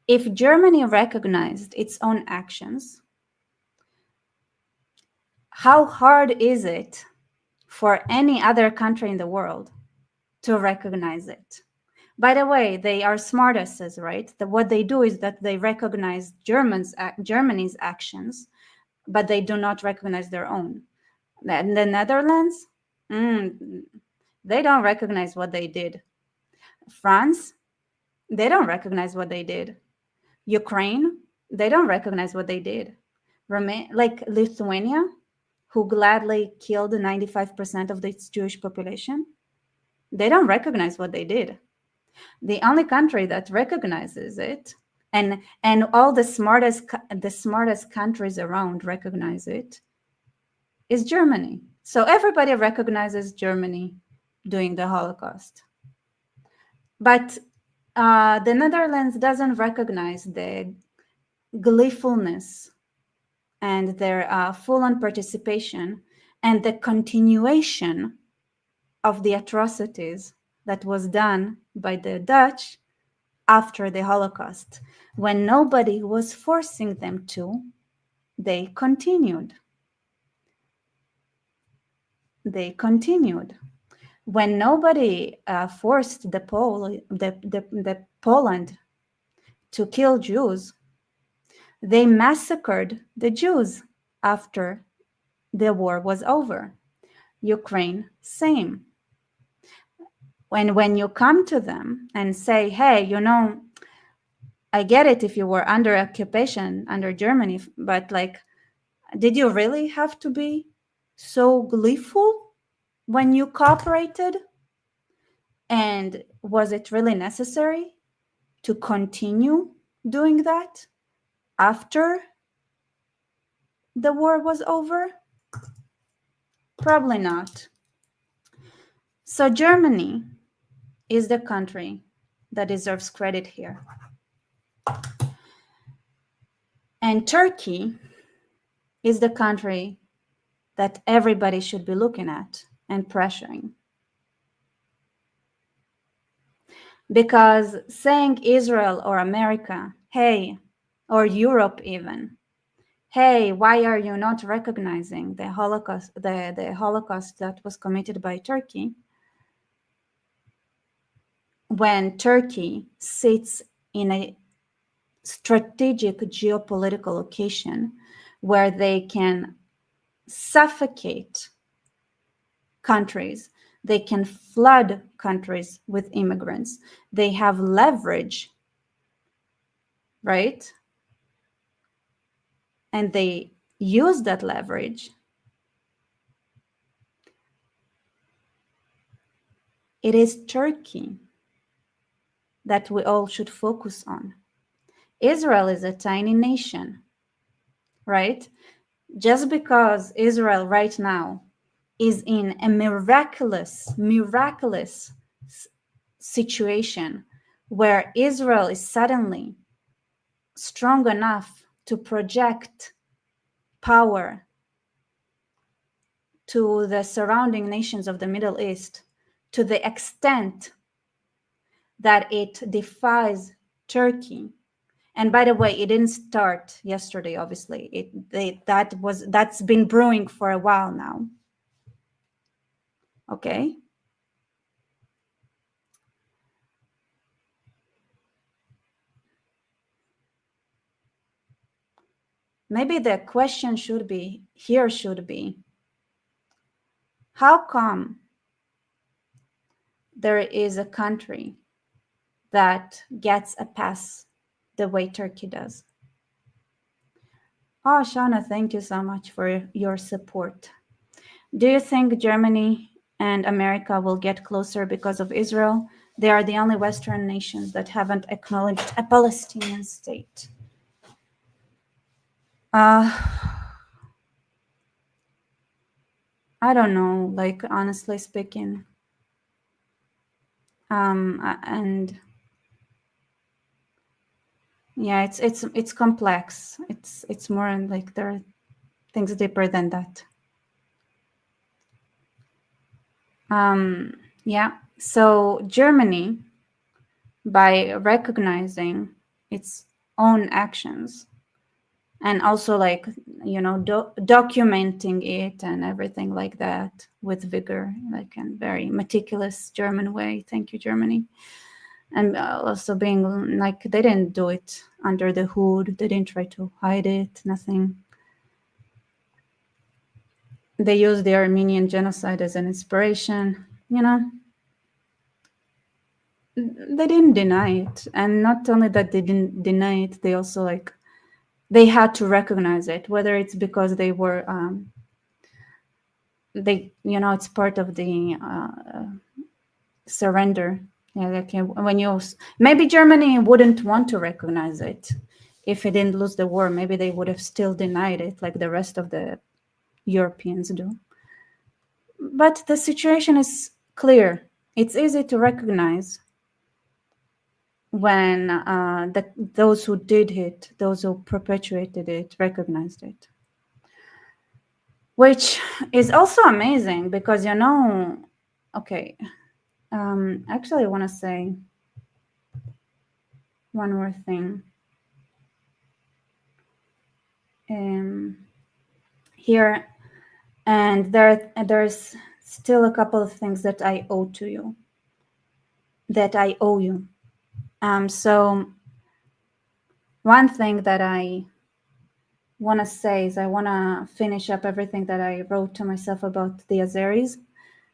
If Germany recognized its own actions, how hard is it for any other country in the world to recognize it? By the way, they are smartasses, right? What they do is that they recognize Germany's actions, but they do not recognize their own. And the Netherlands, they don't recognize what they did. France, they don't recognize what they did. Ukraine, they don't recognize what they did. Like Lithuania, who gladly killed 95% of its Jewish population, they don't recognize what they did. The only country that recognizes it, and all the smartest countries around recognize it, is Germany. So everybody recognizes Germany doing the Holocaust. But the Netherlands doesn't recognize the gleefulness and their full-on participation and the continuation of the atrocities that was done by the Dutch after the Holocaust. When nobody was forcing them to, they continued. They continued. When nobody forced the Poland to kill Jews, they massacred the Jews after the war was over. Ukraine, same. When you come to them and say, hey, you know, I get it if you were under occupation, under Germany, but like, did you really have to be so gleeful when you cooperated? And was it really necessary to continue doing that after the war was over? Probably not. So Germany is the country that deserves credit here. And Turkey is the country that everybody should be looking at and pressuring. Because saying Israel or America, hey, or Europe even, hey, why are you not recognizing the Holocaust, the Holocaust that was committed by Turkey? When Turkey sits in a strategic geopolitical location where they can suffocate countries. They can flood countries with immigrants. They have leverage, right? And they use that leverage. It is Turkey that we all should focus on. Israel is a tiny nation, right? Just because Israel right now is in a miraculous situation where Israel is suddenly strong enough to project power to the surrounding nations of the Middle East to the extent that it defies Turkey. And by the way, it didn't start yesterday, obviously. That's been brewing for a while now. Okay. Maybe the question should be, how come there is a country that gets a pass the way Turkey does? Oh, Shana, thank you so much for your support. Do you think Germany and America will get closer because of Israel? They are the only Western nations that haven't acknowledged a Palestinian state. I don't know, like, honestly speaking. And yeah, it's complex. It's more like there are things deeper than that. Yeah, so Germany, by recognizing its own actions and also, like, you know, documenting it and everything like that with vigor, like in very meticulous German way. Thank you, Germany. And also being like, they didn't do it under the hood. They didn't try to hide it, nothing. They used the Armenian genocide as an inspiration, you know. They didn't deny it. And not only that they didn't deny it, they also, like, they had to recognize it, whether it's because they were, it's part of the surrender. Yeah, like maybe Germany wouldn't want to recognize it if it didn't lose the war. Maybe they would have still denied it, like the rest of the Europeans do. But the situation is clear. It's easy to recognize when those who did it, those who perpetuated it, recognized it. Which is also amazing because, you know, okay, actually I want to say one more thing. Here, and there's still a couple of things that I owe you. So one thing that I want to say is I want to finish up everything that I wrote to myself about the Azeris,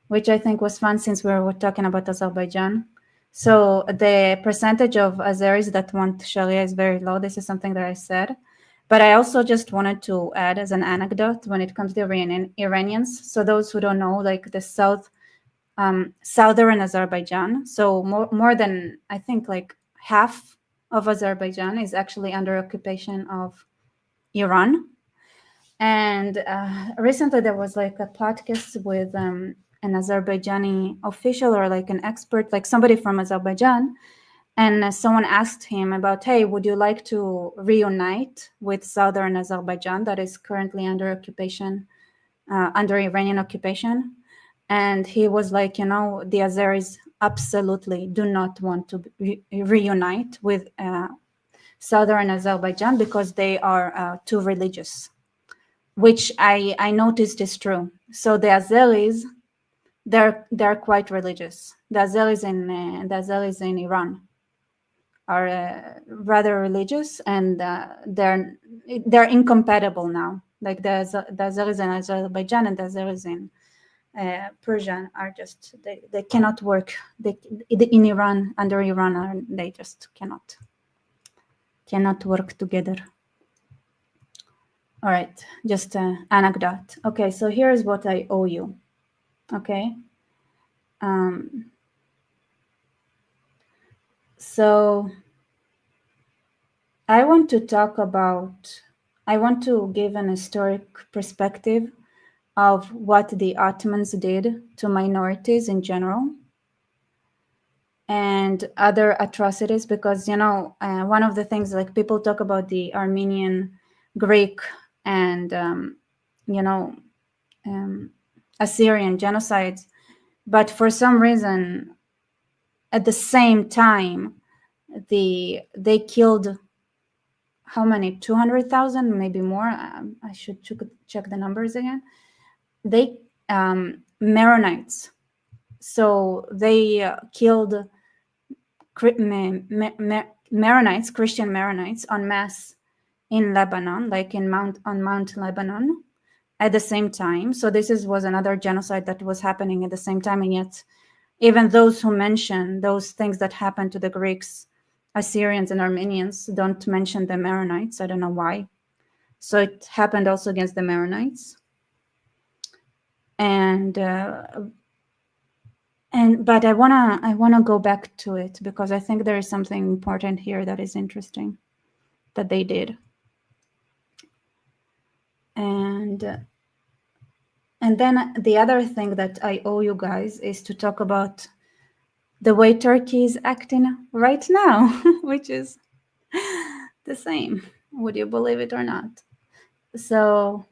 which I think was fun since we were talking about Azerbaijan. So the percentage of Azeris that want Sharia is very low. This is something that I said. But I also just wanted to add as an anecdote when it comes to Iranians. So those who don't know, like the southern Azerbaijan. So more than, I think, like half of Azerbaijan is actually under occupation of Iran. And recently there was like a podcast with an Azerbaijani official or like an expert, like somebody from Azerbaijan. And someone asked him about, hey, would you like to reunite with southern Azerbaijan that is currently under occupation, under Iranian occupation? And he was like, you know, the Azeris absolutely do not want to reunite with southern Azerbaijan because they are too religious, which I noticed is true. So the Azeris, they're quite religious. The Azeris in Iran are rather religious, and they're incompatible now. Like the Azeris in Azerbaijan and the Azeris in Persian are just they cannot work. In Iran, under Iran, they just cannot work together. All right, just an anecdote. Okay, so here's what I owe you. Okay. So I want to give an historic perspective of what the Ottomans did to minorities in general and other atrocities, because, one of the things, like, people talk about the Armenian, Greek, and, Assyrian genocides, but for some reason, at the same time, they killed how many? 200,000, maybe more. I should check the numbers again. They Maronites. So they killed Maronites, Christian Maronites, en masse in Lebanon, like on Mount Lebanon, at the same time. So this was another genocide that was happening at the same time, and yet even those who mention those things that happened to the Greeks, Assyrians, and Armenians don't mention the Maronites. I don't know why. So it happened also against the Maronites. But I wanna go back to it because I think there is something important here that is interesting that they did. And then the other thing that I owe you guys is to talk about the way Turkey is acting right now, which is the same, would you believe it or not? So,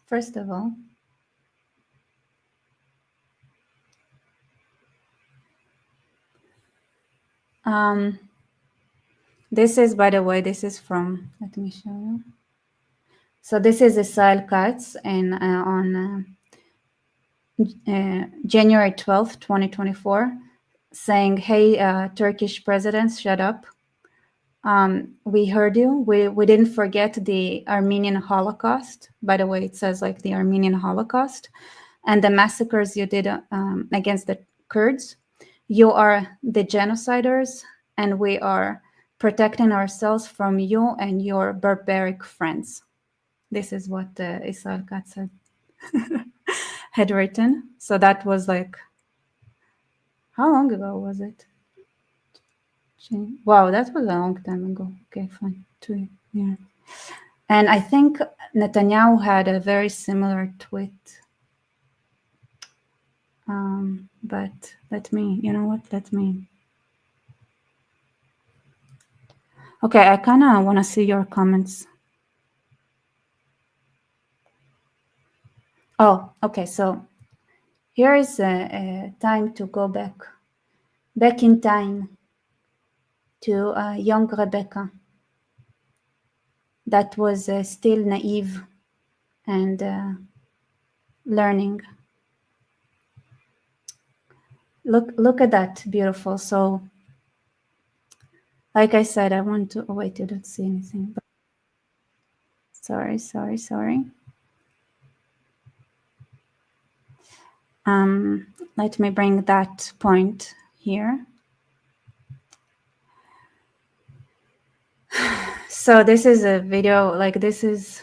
first of all, this is, by the way, this is from, let me show you. So this is Israel Katz on January 12th, 2024, saying, hey, Turkish presidents, shut up. We heard you. We didn't forget the Armenian Holocaust. By the way, it says like the Armenian Holocaust and the massacres you did against the Kurds. You are the genociders, and we are protecting ourselves from you and your barbaric friends. This is what Israel Katz had written. So that was like, how long ago was it? Wow, that was a long time ago. Okay, fine. 2 years. And I think Netanyahu had a very similar tweet. But let me, okay, I kind of want to see your comments. Oh, okay, so here is a time to go back in time to young Rebecca that was still naive and learning. Look at that, beautiful. So, like I said, I want to, oh wait, you don't see anything. But sorry. Let me bring that point here. So this is a video, like this is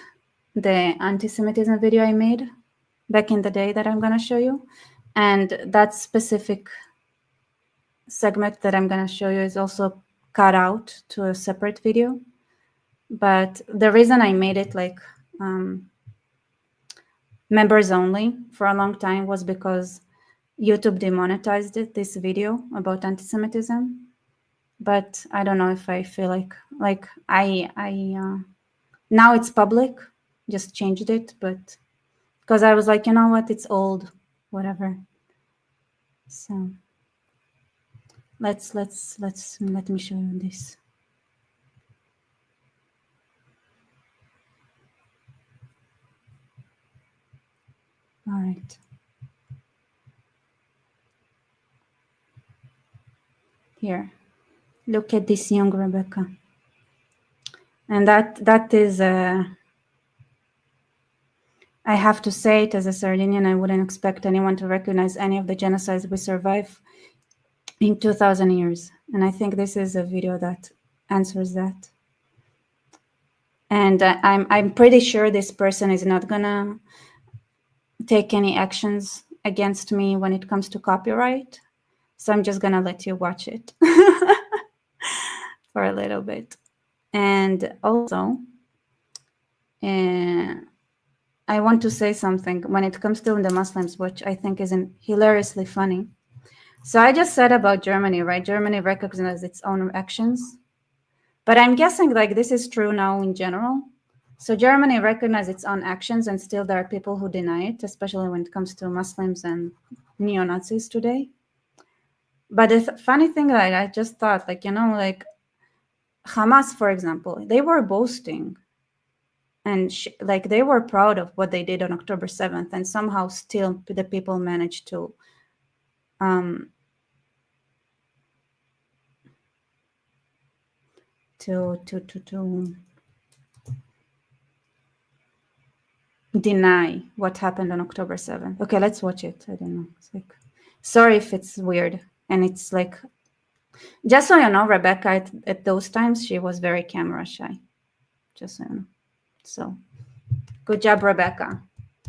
the anti-Semitism video I made back in the day that I'm gonna show you. And that specific segment that I'm gonna show you is also cut out to a separate video. But the reason I made it like members only for a long time was because YouTube demonetized this video about anti-Semitism. But I don't know if I feel like I now it's public, just changed it, but because I was like, you know what, it's old, whatever. So let me show you this. All right. Here, look at this young Rebecca. And that is I have to say it as a Sardinian, I wouldn't expect anyone to recognize any of the genocides we survived in 2,000 years. And I think this is a video that answers that. And I'm pretty sure this person is not gonna take any actions against me when it comes to copyright. So I'm just gonna let you watch it for a little bit. And also, I want to say something when it comes to the Muslims, which I think is hilariously funny. So I just said about Germany, right? Germany recognizes its own actions. But I'm guessing like this is true now in general. So Germany recognizes its own actions, and still there are people who deny it, especially when it comes to Muslims and neo-Nazis today. But the funny thing, like I just thought, like, you know, like Hamas, for example, they were boasting and like they were proud of what they did on October 7th, and somehow still the people managed to deny what happened on October 7th. Okay, let's watch it. I don't know. It's like, sorry if it's weird. And it's like, just so you know, Rebecca, at those times, she was very camera shy. Just so you know. So, good job, Rebecca.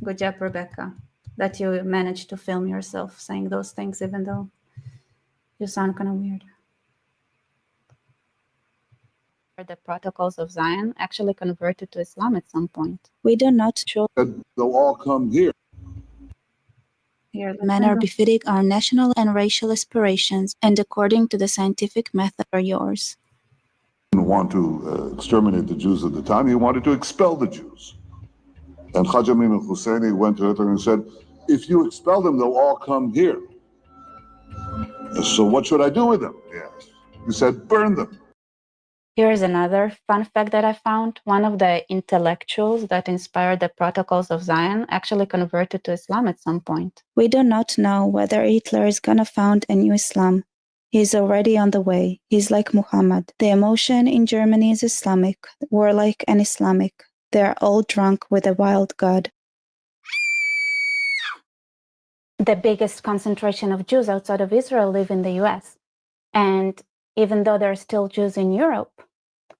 Good job, Rebecca, that you managed to film yourself saying those things, even though you sound kind of weird. The protocols of Zion actually converted to Islam at some point. We do not show They'll all come here. manner befitting our national and racial aspirations, and according to the scientific method are yours. He didn't want to exterminate the Jews at the time. He wanted to expel the Jews. And Khaja Amin al-Husseini went to Hitler and said, if you expel them, they'll all come here. So what should I do with them? Yes. He said, burn them. Here's another fun fact that I found. One of the intellectuals that inspired the Protocols of Zion actually converted to Islam at some point. We do not know whether Hitler is gonna found a new Islam. He's already on the way. He's like Muhammad. The emotion in Germany is Islamic, warlike and Islamic. They are all drunk with a wild god. The biggest concentration of Jews outside of Israel live in the US. And even though there are still Jews in Europe,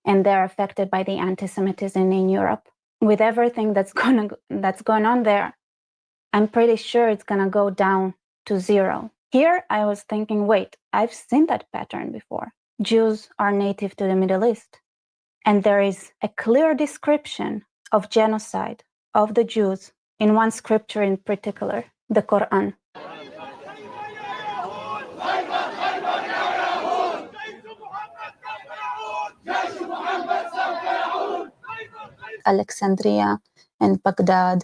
and they're affected by the anti-Semitism in Europe, with everything that's going on there, I'm pretty sure it's gonna go down to zero. Here, I was thinking, wait, I've seen that pattern before. Jews are native to the Middle East, and there is a clear description of genocide of the Jews in one scripture in particular, the Quran. Alexandria and Baghdad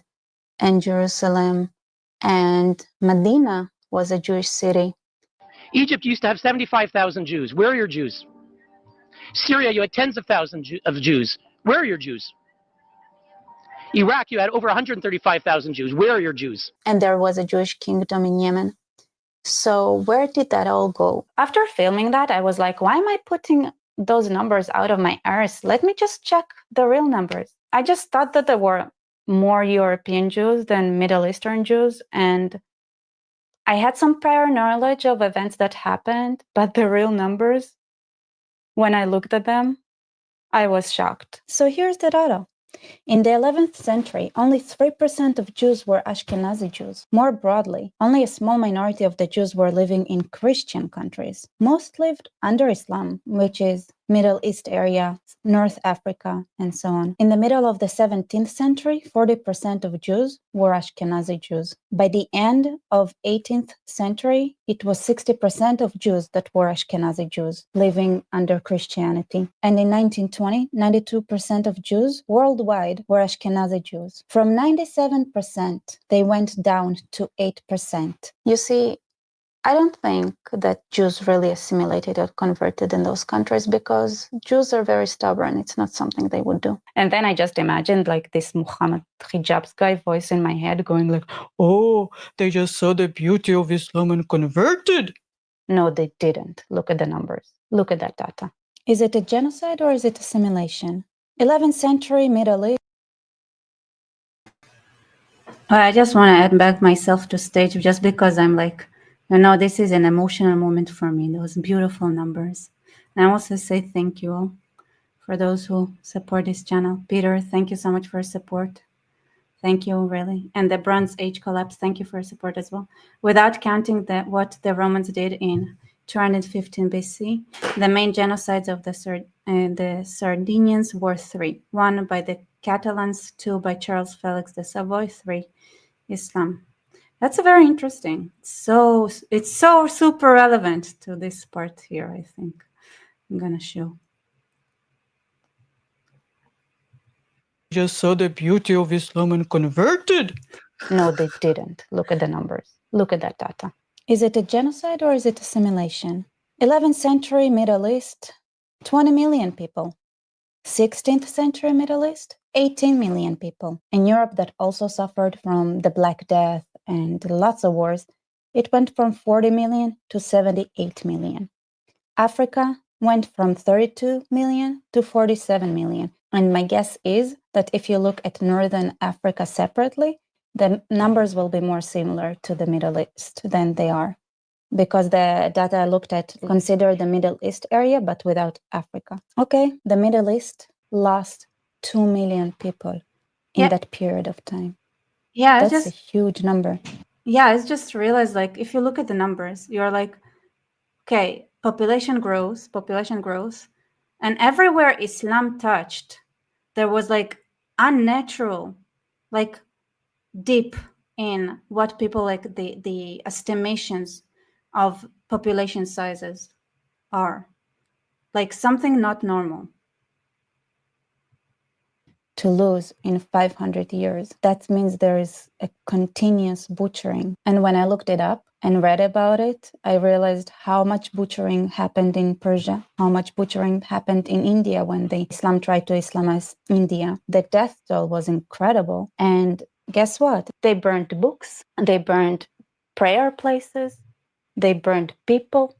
and Jerusalem and Medina was a Jewish city. Egypt used to have 75,000 Jews. Where are your Jews? Syria, you had tens of thousands of Jews. Where are your Jews? Iraq, you had over 135,000 Jews. Where are your Jews? And there was a Jewish kingdom in Yemen. So where did that all go? After filming that, I was like, why am I putting those numbers out of my arse? Let me just check the real numbers. I just thought that there were more European Jews than Middle Eastern Jews. And I had some prior knowledge of events that happened, but the real numbers, when I looked at them, I was shocked. So here's the data. In the 11th century, only 3% of Jews were Ashkenazi Jews. More broadly, only a small minority of the Jews were living in Christian countries. Most lived under Islam, which is Middle East area, North Africa, and so on. In the middle of the 17th century, 40% of Jews were Ashkenazi Jews. By the end of 18th century, it was 60% of Jews that were Ashkenazi Jews living under Christianity. And in 1920, 92% of Jews worldwide were Ashkenazi Jews. From 97%, they went down to 8%. You see, I don't think that Jews really assimilated or converted in those countries because Jews are very stubborn. It's not something they would do. And then I just imagined like this Muhammad hijabs guy voice in my head going like, oh, they just saw the beauty of Islam and converted. No, they didn't. Look at the numbers. Look at that data. Is it a genocide or is it assimilation? 11th century Middle East. I just want to add back myself to stage just because I'm like, this is an emotional moment for me, those beautiful numbers. And I also say thank you all for those who support this channel. Peter, thank you so much for your support. Thank you, really. And the Bronze Age collapse, thank you for your support as well. Without counting what the Romans did in 215 BC, the main genocides of the Sardinians were 3. 1 by the Catalans, 2 by Charles Felix de Savoy, 3 Islam. That's very interesting. So it's so super relevant to this part here, I think. I'm gonna show. Just saw the beauty of Islam and converted. No, they didn't. Look at the numbers. Look at that data. Is it a genocide or is it a simulation? 11th century Middle East, 20 million people. 16th century Middle East, 18 million people. In Europe, that also suffered from the Black Death and lots of wars, it went from 40 million to 78 million. Africa went from 32 million to 47 million. And my guess is that if you look at Northern Africa separately, the numbers will be more similar to the Middle East than they are, because the data I looked at consider the Middle East area, but without Africa. Okay, the Middle East lost 2 million people in that period of time. Yeah, that's a huge number. Yeah, I just realized, like, if you look at the numbers, you're like, okay, population grows, and everywhere Islam touched, there was like unnatural, like deep in what people like the estimations of population sizes are, like something not normal. To lose in 500 years, that means there is a continuous butchering. And when I looked it up and read about it, I realized how much butchering happened in Persia, how much butchering happened in India when Islam tried to Islamize India. The death toll was incredible. And guess what? They burned books, they burned prayer places, they burned people.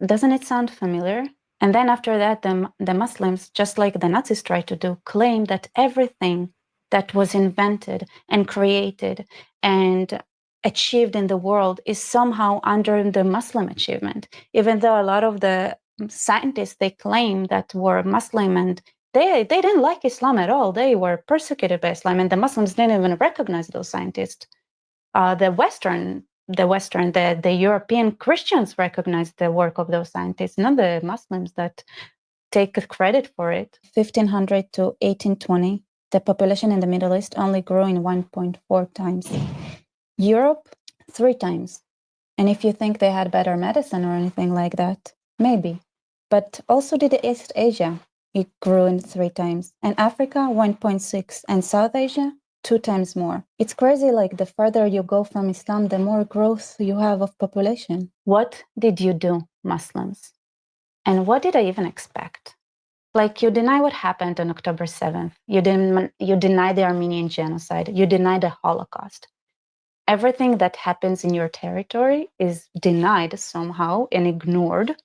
Doesn't it sound familiar? And then after that, the Muslims, just like the Nazis tried to do, claim that everything that was invented and created and achieved in the world is somehow under the Muslim achievement, even though a lot of the scientists they claim that were Muslim and they didn't like Islam at all. They were persecuted by Islam, and the Muslims didn't even recognize those scientists. The European Christians recognize the work of those scientists, not the Muslims that take credit for it. 1500 to 1820, the population in the Middle East only grew in 1.4 times. Europe, 3 times. And if you think they had better medicine or anything like that, maybe. But also did East Asia, it grew in 3 times. And Africa, 1.6. And South Asia, 2 times more. It's crazy, like the further you go from Islam, the more growth you have of population. What did you do, Muslims? And what did I even expect? Like, you deny what happened on October 7th. You deny the Armenian genocide. You deny the Holocaust. Everything that happens in your territory is denied somehow and ignored.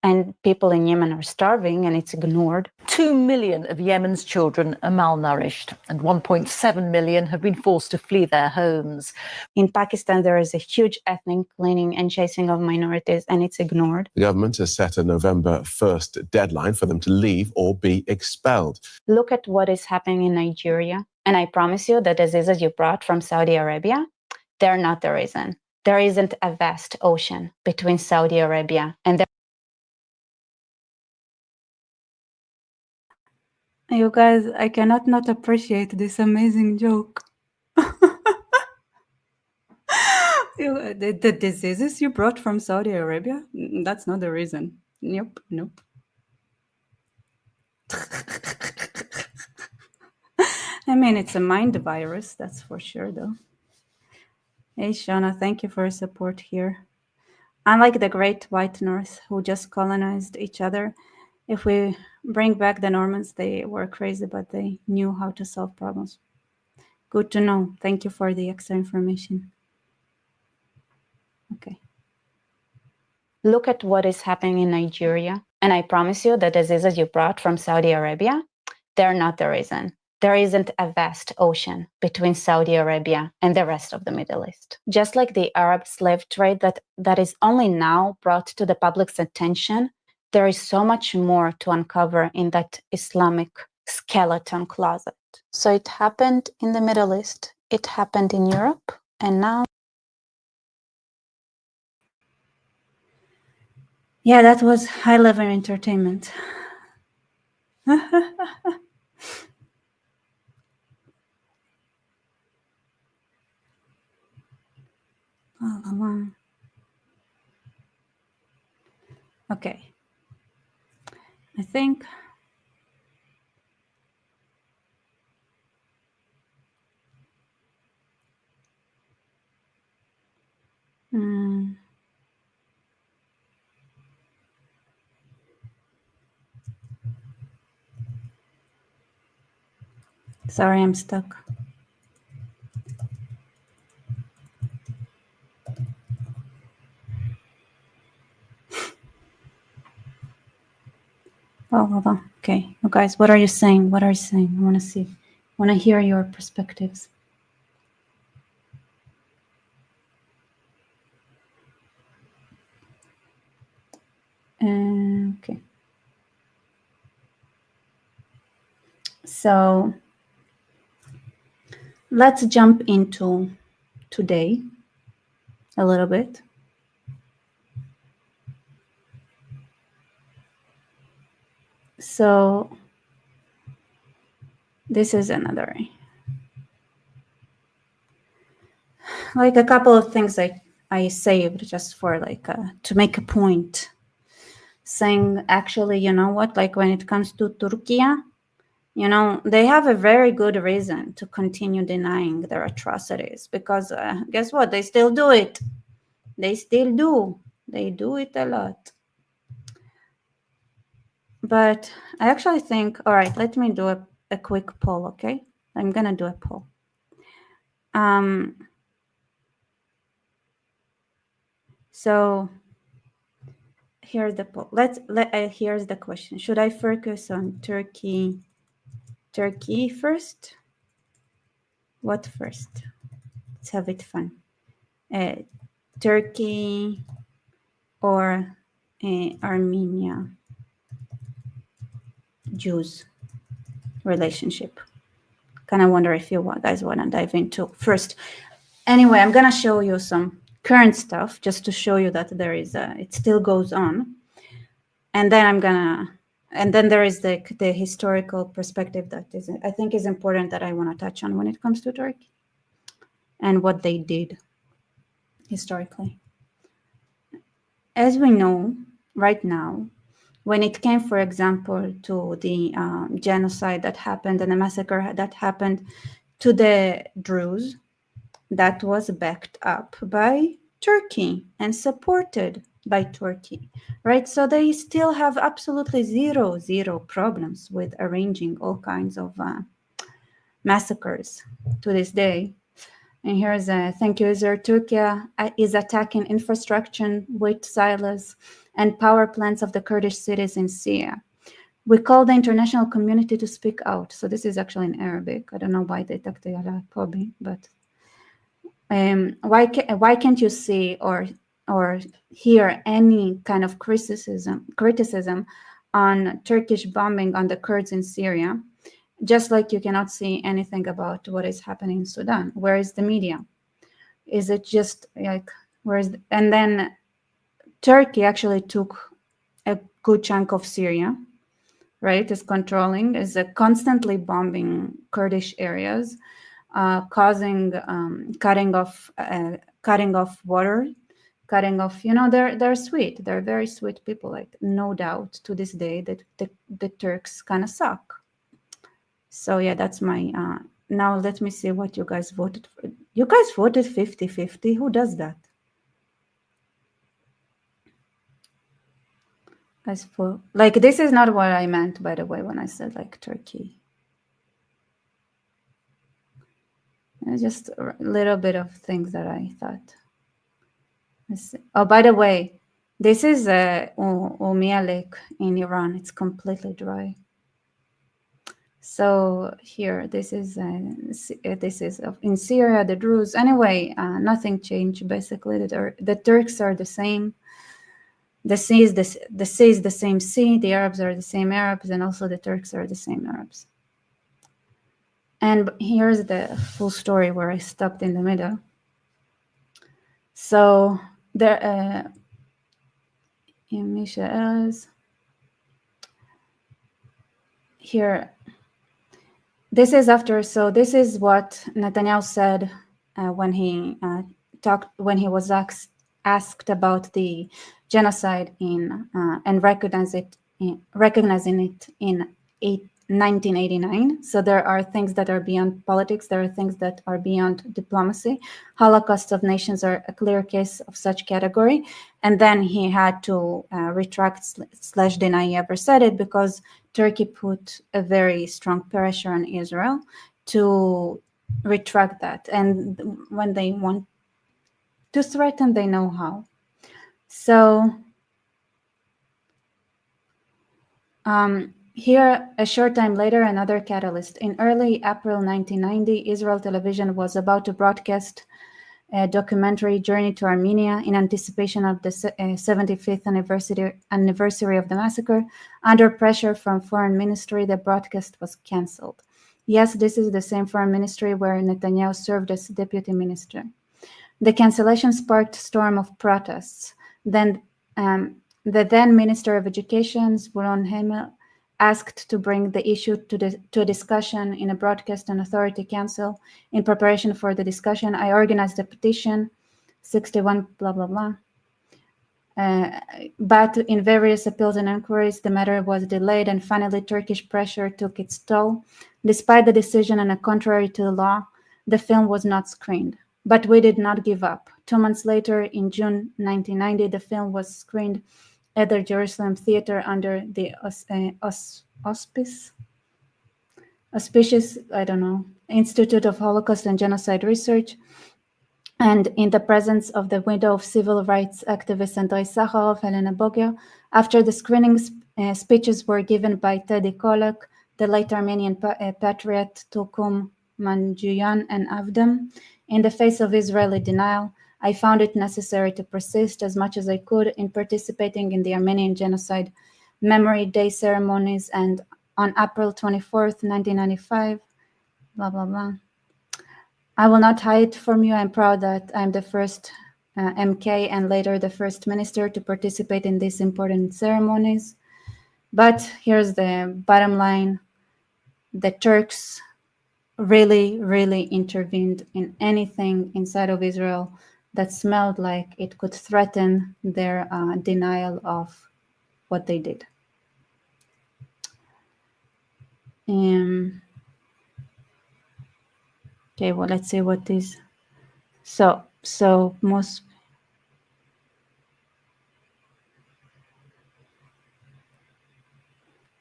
And people in Yemen are starving and it's ignored. 2 million of Yemen's children are malnourished and 1.7 million have been forced to flee their homes. In Pakistan, there is a huge ethnic cleansing and chasing of minorities, and it's ignored. The government has set a November 1st deadline for them to leave or be expelled. Look at what is happening in Nigeria. And I promise you that the diseases you brought from Saudi Arabia, they're not the reason. There isn't a vast ocean between Saudi Arabia and You guys, I cannot not appreciate this amazing joke. The diseases you brought from Saudi Arabia? That's not the reason. Nope. I mean, it's a mind virus, that's for sure, though. Hey, Shauna, thank you for your support here. Unlike the Great White North, who just colonized each other, if we bring back the Normans, they were crazy, but they knew how to solve problems. Good to know. Thank you for the extra information. Okay. Look at what is happening in Nigeria. And I promise you that the diseases you brought from Saudi Arabia, they're not the reason. there isn't a vast ocean between Saudi Arabia and the rest of the Middle East. Just like the Arab slave trade that is only now brought to the public's attention, there is so much more to uncover in that Islamic skeleton closet. So it happened in the Middle East, it happened in Europe, and now... Yeah, that was high-level entertainment. Okay. I think sorry, I'm stuck. Oh, hold on. Okay. You guys, what are you saying? What are you saying? I want to see. I want to hear your perspectives. Okay. So let's jump into today a little bit. So this is another, like a couple of things I saved just for like to make a point, saying actually, you know what, like when it comes to Turkey, you know, they have a very good reason to continue denying their atrocities because guess what? They still do it. They still do. They do it a lot. But I actually think, all right, let me do a quick poll, okay? I'm going to do a poll. So here's the poll. Here's the question. Should I focus on Turkey first? What first? Let's have it fun. Turkey or Armenia Jews relationship? Kind of wonder if you guys want to dive into first. Anyway, I'm going to show you some current stuff just to show you that there is it still goes on. And then there is the historical perspective that is, I think, is important that I want to touch on when it comes to Turkey and what they did historically. As we know right now, when it came, for example, to the genocide that happened and the massacre that happened to the Druze, that was backed up by Turkey and supported by Turkey, right? So they still have absolutely zero problems with arranging all kinds of massacres to this day. And here's a thank you, Israel. Turkey is attacking infrastructure with silos and power plants of the Kurdish cities in Syria. We call the international community to speak out. So this is actually in Arabic. I don't know why they took the probably, but why can't you see or hear any kind of criticism on Turkish bombing on the Kurds in Syria? Just like you cannot see anything about what is happening in Sudan. Where is the media? Is it just like, and then Turkey actually took a good chunk of Syria, right? Is constantly bombing Kurdish areas, causing cutting off water, cutting off, you know, they're sweet. They're very sweet people, like no doubt to this day that the Turks kind of suck. So yeah, that's my, now let me see what you guys voted for. You guys voted 50-50. Who does that? As for, like, this is not what I meant, by the way, when I said like Turkey. It's just a little bit of things that I thought. Oh, by the way, this is Urmia Lake in Iran. It's completely dry. So here, this is in Syria, the Druze. Anyway, nothing changed. Basically, the Turks are the same. The sea is the same sea. The Arabs are the same Arabs, and also the Turks are the same Arabs. And here's the full story where I stopped in the middle. So there, here. This is after. So this is what Netanyahu said when he was asked about the genocide and recognizing it in 1989. So there are things that are beyond politics. There are things that are beyond diplomacy. Holocaust of nations are a clear case of such category. And then he had to retract / deny he ever said it, because Turkey put a very strong pressure on Israel to retract that. And when they want to threaten, they know how. So here, a short time later, another catalyst. In early April 1990, Israel Television was about to broadcast a documentary, Journey to Armenia, in anticipation of the 75th anniversary of the massacre. Under pressure from foreign ministry, the broadcast was cancelled. Yes, this is the same foreign ministry where Netanyahu served as deputy minister. The cancellation sparked a storm of protests. Then the then Minister of Education, Zvulon Hemel, asked to bring the issue to a discussion in a broadcast and authority council. In preparation for the discussion, I organized a petition, 61 blah, blah, blah. But in various appeals and inquiries, the matter was delayed, and finally Turkish pressure took its toll. Despite the decision and contrary to the law, the film was not screened. But we did not give up. 2 months later, in June 1990, the film was screened at the Jerusalem Theater under the auspicious, Institute of Holocaust and Genocide Research, and in the presence of the widow of civil rights activist Andrei Sakharov, Helena Bogio. After the screening, speeches were given by Teddy Kollek, the late Armenian patriot Tulkum Manjuyan, and Avdem. In the face of Israeli denial, I found it necessary to persist as much as I could in participating in the Armenian Genocide Memory Day ceremonies, and on April 24th, 1995, blah, blah, blah. I will not hide from you. I'm proud that I'm the first MK and later the first minister to participate in these important ceremonies. But here's the bottom line. The Turks really, really intervened in anything inside of Israel that smelled like it could threaten their denial of what they did. Okay, well, let's see what is. So most.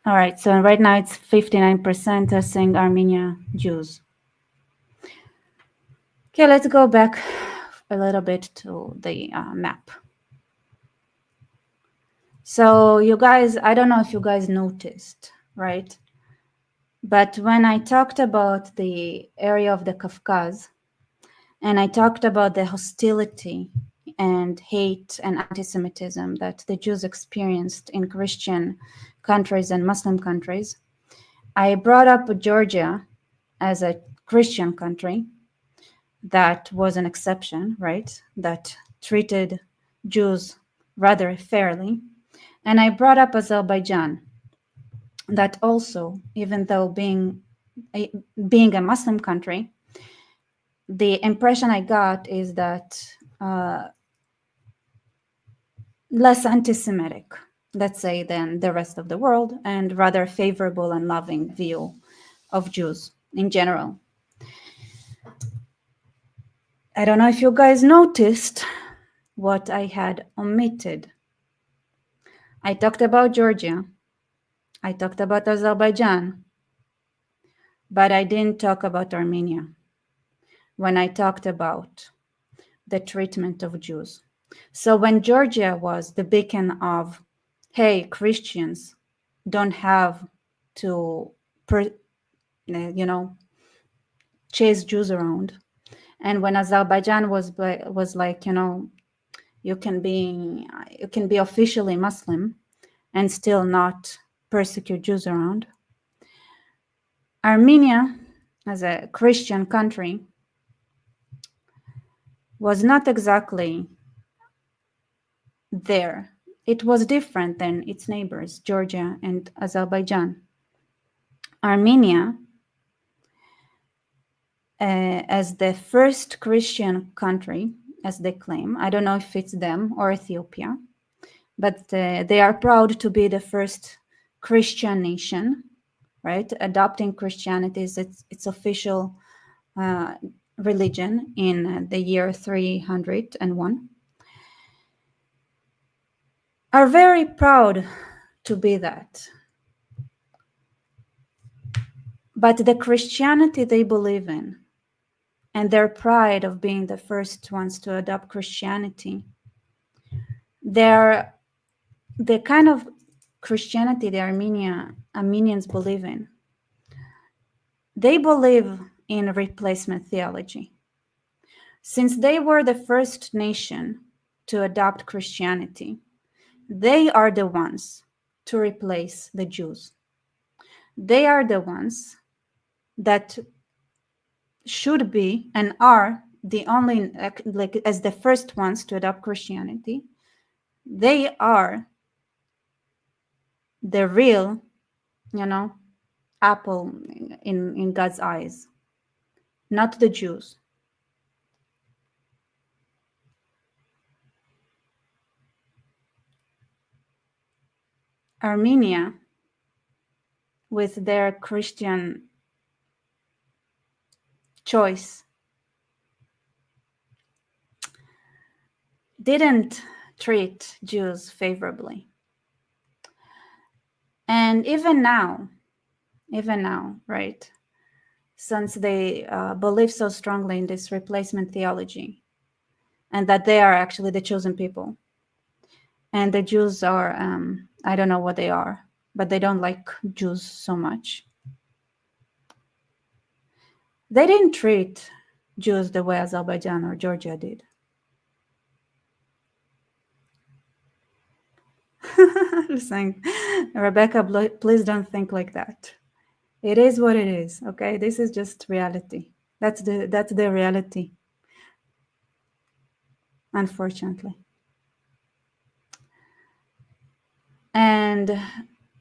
All right, so right now it's 59% are saying Armenia Jews. Okay, let's go back a little bit to the map. So you guys, I don't know if you guys noticed, right? But when I talked about the area of the Caucasus, and I talked about the hostility and hate and anti-Semitism that the Jews experienced in Christian countries and Muslim countries, I brought up Georgia as a Christian country that was an exception, right? That treated Jews rather fairly. And I brought up Azerbaijan, that also, even though being a Muslim country, the impression I got is that less anti-Semitic, let's say, than the rest of the world, and rather favorable and loving view of Jews in general. I don't know if you guys noticed what I had omitted. I talked about Georgia. I talked about Azerbaijan, but I didn't talk about Armenia when I talked about the treatment of Jews. So when Georgia was the beacon of, hey, Christians don't have to chase Jews around. And when Azerbaijan was like, you can be officially Muslim and still not persecute Jews around. Armenia, as a Christian country, was not exactly there. It was different than its neighbors, Georgia and Azerbaijan. Armenia, as the first Christian country, as they claim, I don't know if it's them or Ethiopia, but they are proud to be the first Christian nation, right? Adopting Christianity as its official religion in the year 301, are very proud to be that. But the Christianity they believe in and their pride of being the first ones to adopt Christianity, the kind of Christianity the Armenians believe in, they believe in replacement theology. Since they were the first nation to adopt Christianity, they are the ones to replace the Jews. They are the ones that should be and are the only, like, as the first ones to adopt Christianity. They are the real, apple in God's eyes, not the Jews. Armenia, with their Christian choice, didn't treat Jews favorably. And even now, right, since they believe so strongly in this replacement theology and that they are actually the chosen people, and the Jews are, I don't know what they are, but they don't like Jews so much. They didn't treat Jews the way Azerbaijan or Georgia did. Just saying, Rebecca, please don't think like that. It is what it is, okay? This is just reality. That's the reality, unfortunately. And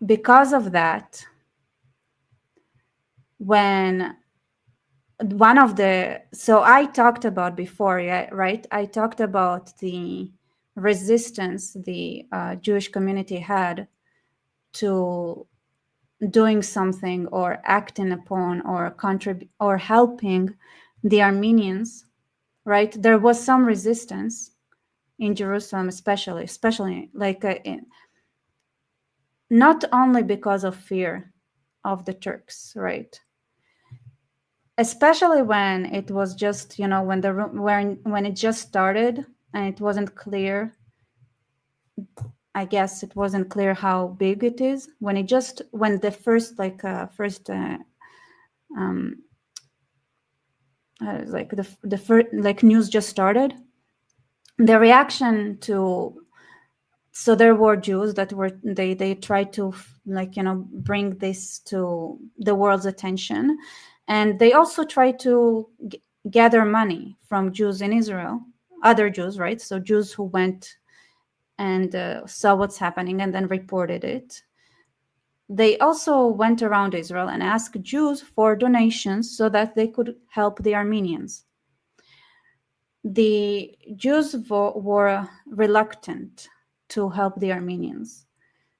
because of that, when one of the, so I talked about before, yeah, right? I talked about the resistance the Jewish community had to doing something or acting upon or or helping the Armenians, right? There was some resistance in Jerusalem, especially like not only because of fear of the Turks, right? Especially when it was just, when it just started and it wasn't clear. I guess it wasn't clear how big it is when the first the first news just started. The reaction to, so there were Jews that were they tried to bring this to the world's attention, and they also tried to gather money from Jews in Israel, other Jews, right? So Jews who went and saw what's happening and then reported it. They also went around Israel and asked Jews for donations so that they could help the Armenians. The Jews were reluctant to help the Armenians,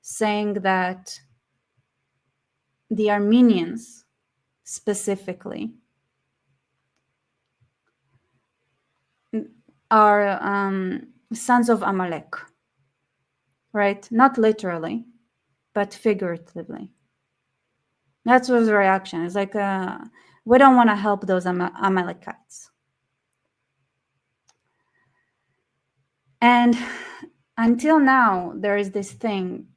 saying that the Armenians specifically are sons of Amalek, right? Not literally, but figuratively. That was the reaction. It's like, we don't want to help those Amalekites. And until now, there is this thing.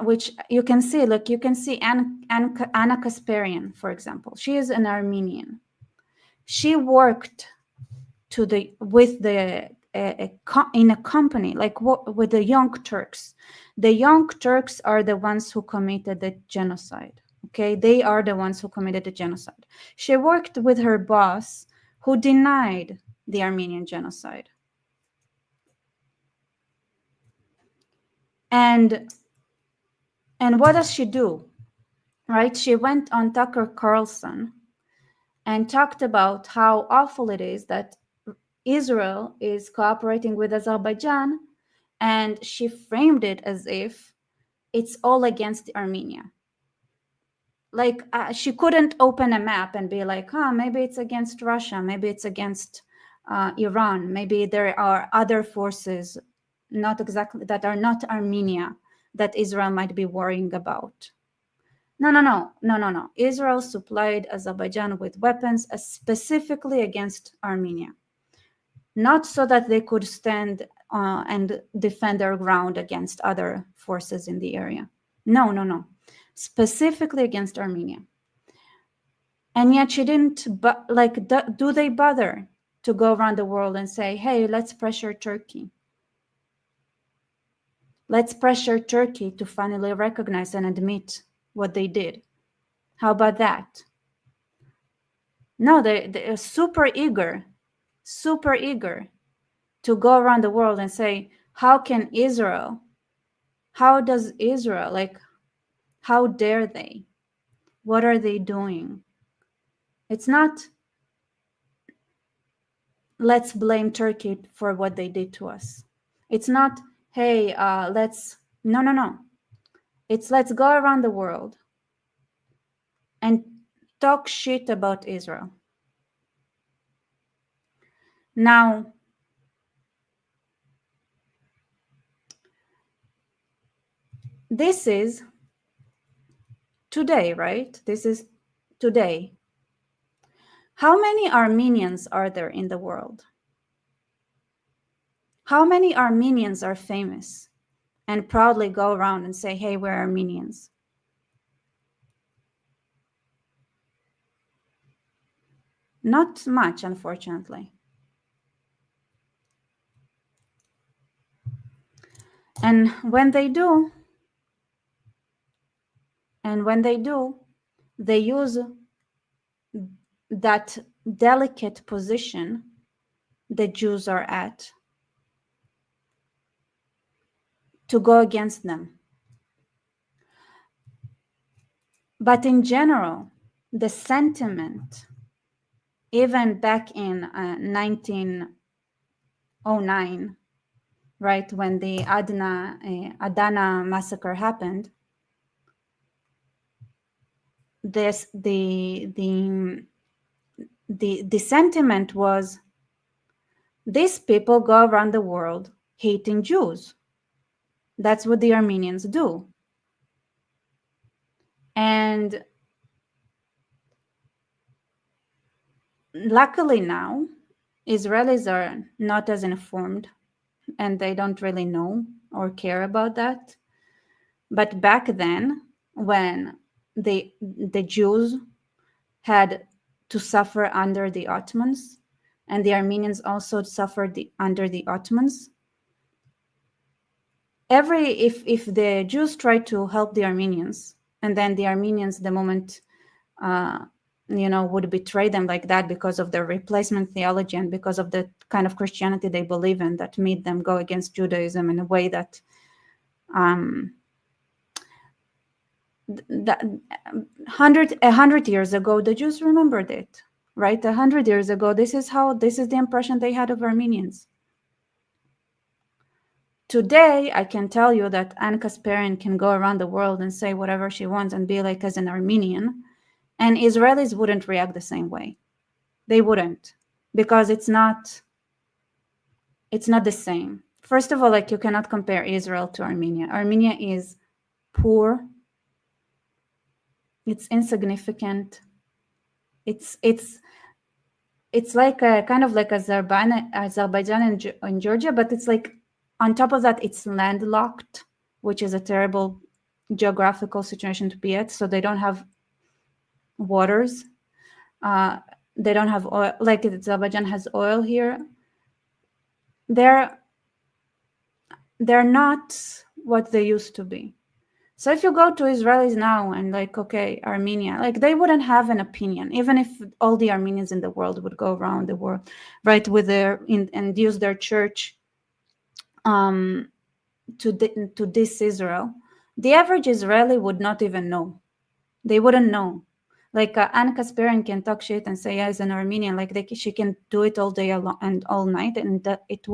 which you can see. Look, you can see Anna Kasparian, for example. She is an Armenian. She worked in a company, like with the Young Turks. The Young Turks are the ones who committed the genocide. Okay, they are the ones who committed the genocide. She worked with her boss, who denied the Armenian genocide. And what does she do? Right? She went on Tucker Carlson and talked about how awful it is that Israel is cooperating with Azerbaijan, and she framed it as if it's all against Armenia. Like she couldn't open a map and be like, maybe it's against Russia, maybe it's against Iran, maybe there are other forces, not exactly, that are not Armenia, that Israel might be worrying about. No. Israel supplied Azerbaijan with weapons specifically against Armenia. Not so that they could stand and defend their ground against other forces in the area. No. Specifically against Armenia. And yet she didn't, do they bother to go around the world and say, hey, let's pressure Turkey. Let's pressure Turkey to finally recognize and admit what they did. How about that? No, they're super eager to go around the world and say, how does Israel, how dare they? What are they doing? It's not, let's blame Turkey for what they did to us. It's not, hey, no. It's let's go around the world and talk shit about Israel. Now, this is today, right? This is today. How many Armenians are there in the world? How many Armenians are famous and proudly go around and say, hey, we're Armenians? Not much, unfortunately. And when they do, they use that delicate position the Jews are at to go against them. But in general, the sentiment, even back in 1909, right, when the Adana massacre happened, the sentiment was, these people go around the world hating Jews. That's what the Armenians do. And luckily now, Israelis are not as informed and they don't really know or care about that. But back then, when the Jews had to suffer under the Ottomans, and the Armenians also suffered under the Ottomans, if the Jews tried to help the Armenians, and then the Armenians, the moment would betray them like that because of their replacement theology and because of the kind of Christianity they believe in that made them go against Judaism in a way that 100 years ago, the Jews remembered it, right? 100 years ago, this is the impression they had of Armenians. Today, I can tell you that Anna Kasparian can go around the world and say whatever she wants and be like as an Armenian, and Israelis wouldn't react the same way. They wouldn't, because it's not the same. First of all, you cannot compare Israel to Armenia. Armenia is poor. It's insignificant. It's like a kind of like Azerbaijan and Georgia, but it's like on top of that, it's landlocked, which is a terrible geographical situation to be at. So they don't have waters. They don't have oil, like Azerbaijan has oil here. They're not what they used to be. So if you go to Israelis now and like, okay, Armenia, like they wouldn't have an opinion, even if all the Armenians in the world would go around the world, right, with and use their church to diss Israel. The average Israeli would not even know. They wouldn't know. Like Anne Kasparian can talk shit and say, yeah, as an Armenian, like she can do it all day and all night, and it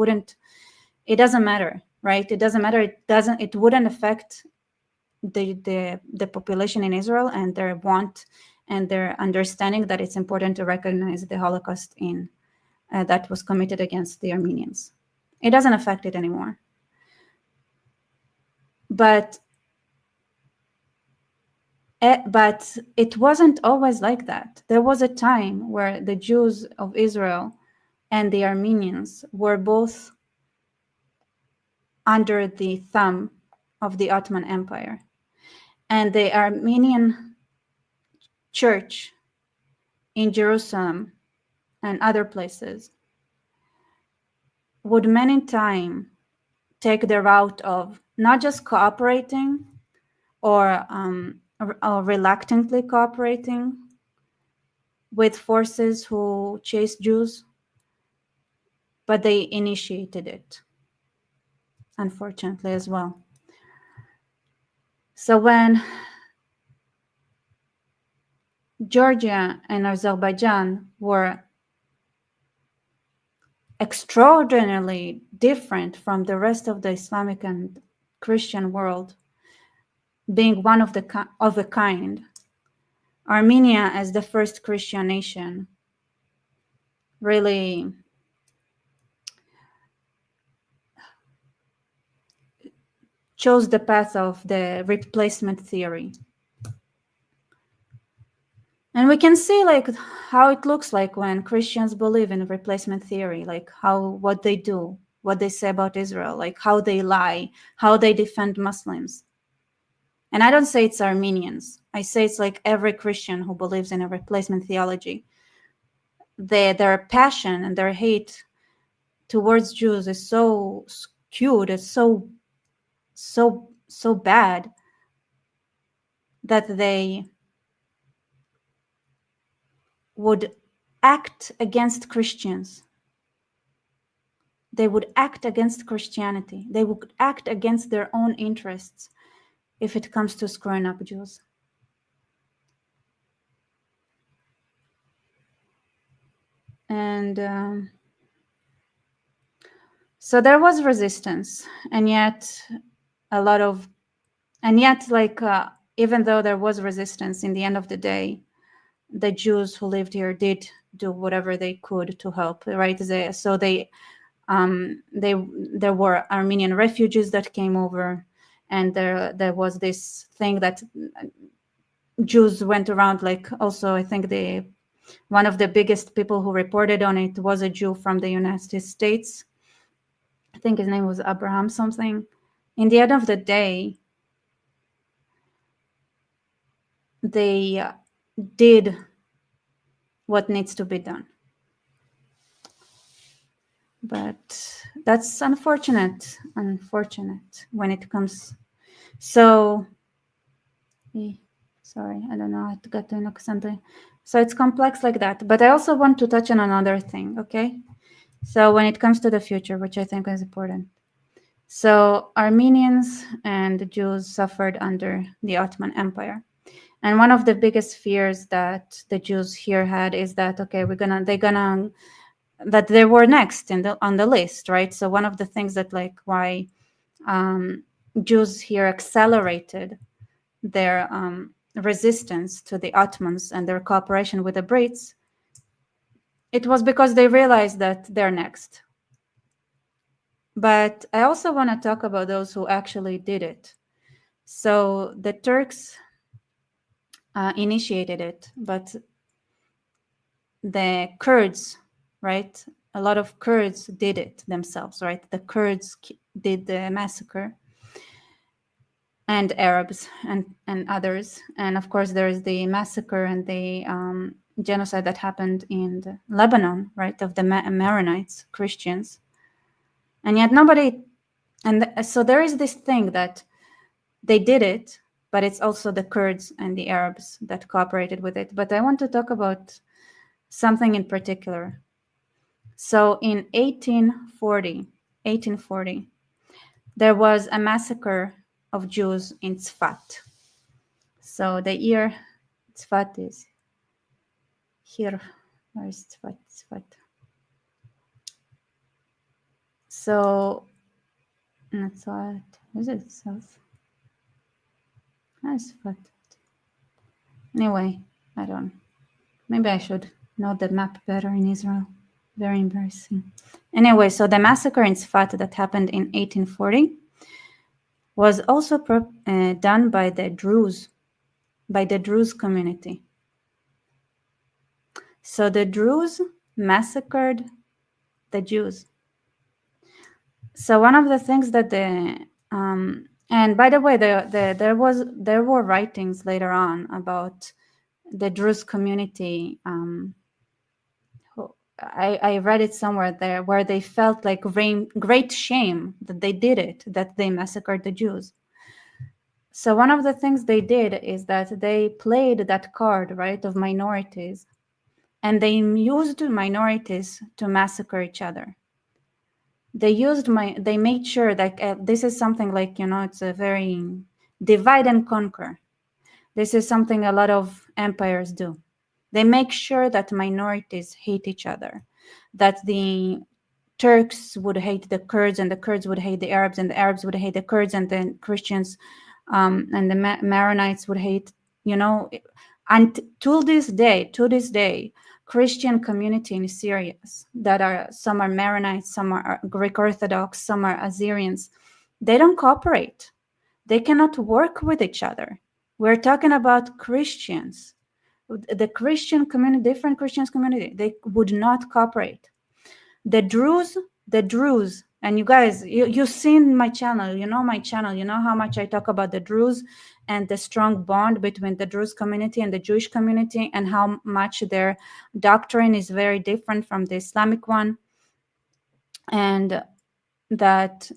doesn't matter, right? It doesn't matter. It wouldn't affect the population in Israel and their want and their understanding that it's important to recognize the Holocaust that was committed against the Armenians. It doesn't affect it anymore. But it wasn't always like that. There was a time where the Jews of Israel and the Armenians were both under the thumb of the Ottoman Empire. And the Armenian church in Jerusalem and other places would many times take the route of not just cooperating or reluctantly cooperating with forces who chased Jews, but they initiated it, unfortunately, as well. So when Georgia and Azerbaijan were extraordinarily different from the rest of the Islamic and Christian world, being one of a kind, Armenia, as the first Christian nation, really chose the path of the replacement theory. And we can see like how it looks like when Christians believe in replacement theory, like what they do, what they say about Israel, like how they lie, how they defend Muslims. And I don't say it's Armenians. I say it's like every Christian who believes in a replacement theology. Their passion and their hate towards Jews is so skewed, it's so bad that they would act against Christians. They would act against Christianity. They would act against their own interests if it comes to screwing up Jews. And so there was resistance, and yet even though there was resistance, in the end of the day, the Jews who lived here did do whatever they could to help, right? There were Armenian refugees that came over, and there was this thing that Jews went around, like also I think one of the biggest people who reported on it was a Jew from the United States. I think his name was Abraham something. In the end of the day, they did what needs to be done. But that's unfortunate when it comes. So, sorry, I don't know how to get to look something. So it's complex like that. But I also want to touch on another thing, okay? So when it comes to the future, which I think is important. So Armenians and Jews suffered under the Ottoman Empire. And one of the biggest fears that the Jews here had is that, okay, that they were next on the list, right? So one of the things that why Jews here accelerated their resistance to the Ottomans and their cooperation with the Brits, it was because they realized that they're next. But I also want to talk about those who actually did it. So the Turks initiated it, but the Kurds, right? A lot of Kurds did it themselves, right? The Kurds did the massacre. and Arabs and others. And of course, there is the massacre and the genocide that happened in Lebanon, right, of the Maronites, Christians. And yet nobody, so there is this thing that they did it, but it's also the Kurds and the Arabs that cooperated with it. But I want to talk about something in particular. So in 1840, there was a massacre of Jews in Tzfat. So the year Tzfat is here. Where is Tzfat? Tzfat. So that's what is it? South. That's Tzfat. Anyway, I don't. Maybe I should know the map better in Israel. Very embarrassing. Anyway, so the massacre in Tzfat that happened in 1840 was also done by the Druze community. So the Druze massacred the Jews. So one of the things that and by the way, there were writings later on about the Druze community. I read it somewhere there where they felt like great shame that they did it, that they massacred the Jews. So one of the things they did is that they played that card, right, of minorities, and they used minorities to massacre each other. They made sure that this is something like, it's a very divide and conquer. This is something a lot of empires do. They make sure that minorities hate each other, that the Turks would hate the Kurds and the Kurds would hate the Arabs and the Arabs would hate the Kurds and the Christians and the Maronites would hate, and to this day, Christian community in Syria that some are Maronites, some are Greek Orthodox, some are Assyrians, they don't cooperate. They cannot work with each other. We're talking about Christians. The Christian community, different Christian community, they would not cooperate. The Druze, and you guys, you've seen my channel, my channel, you know how much I talk about the Druze and the strong bond between the Druze community and the Jewish community and how much their doctrine is very different from the Islamic one. And that,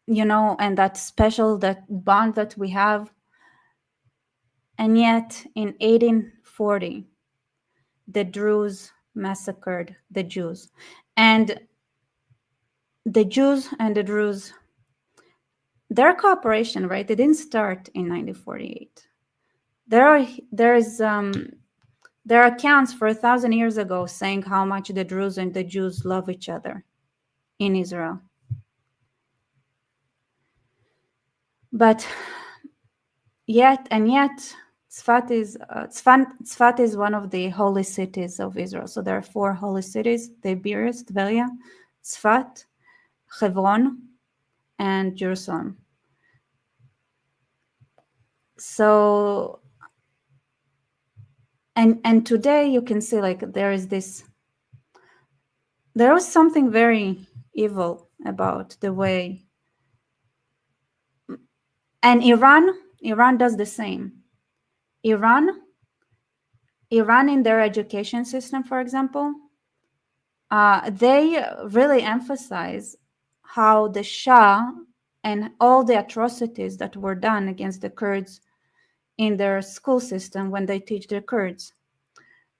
and that bond that we have. And yet, in 1840, the Druze massacred the Jews. And the Jews and the Druze, their cooperation, right, it didn't start in 1948. There are accounts for 1,000 years ago saying how much the Druze and the Jews love each other in Israel. But yet, Tzfat is one of the holy cities of Israel. So there are 4 holy cities: Tiberias, Tveria, Tzfat, Hebron, and Jerusalem. So, and today you can see like there was something very evil about the way. And Iran does the same. Iran in their education system, for example, they really emphasize how the Shah and all the atrocities that were done against the Kurds in their school system when they teach the Kurds.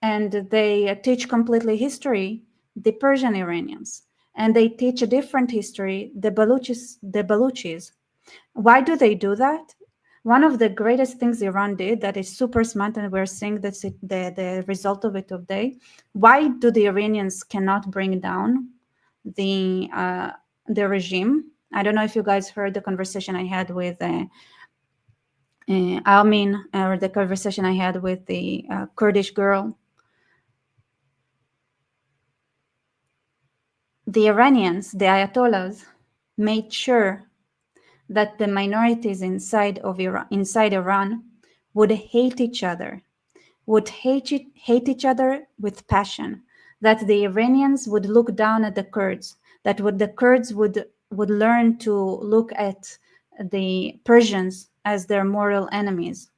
And they teach completely history, the Persian Iranians. And they teach a different history, the Baluchis. Why do they do that? One of the greatest things Iran did that is super smart, and we're seeing the result of it today. Why do the Iranians cannot bring down the regime? I don't know if you guys heard the conversation I had with Almin, or the conversation I had with the Kurdish girl. The Iranians, the Ayatollahs, made sure that the minorities inside Iran would hate each other, would hate each other with passion, that the Iranians would look down at the Kurds, that the Kurds would learn to look at the Persians as their mortal enemies,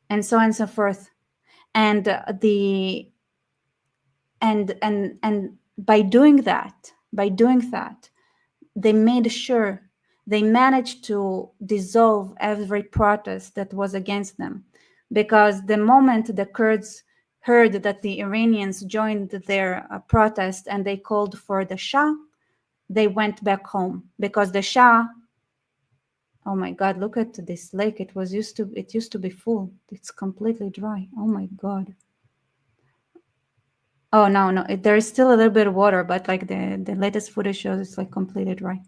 and so on and so forth. And and by doing that, they made sure they managed to dissolve every protest that was against them, because the moment the Kurds heard that the Iranians joined their protest and they called for the Shah, they went back home, because the Shah, oh my God, look at this lake. It used to be full. It's completely dry. Oh my God. Oh no, there is still a little bit of water, but like the latest footage shows, it's like completely dry.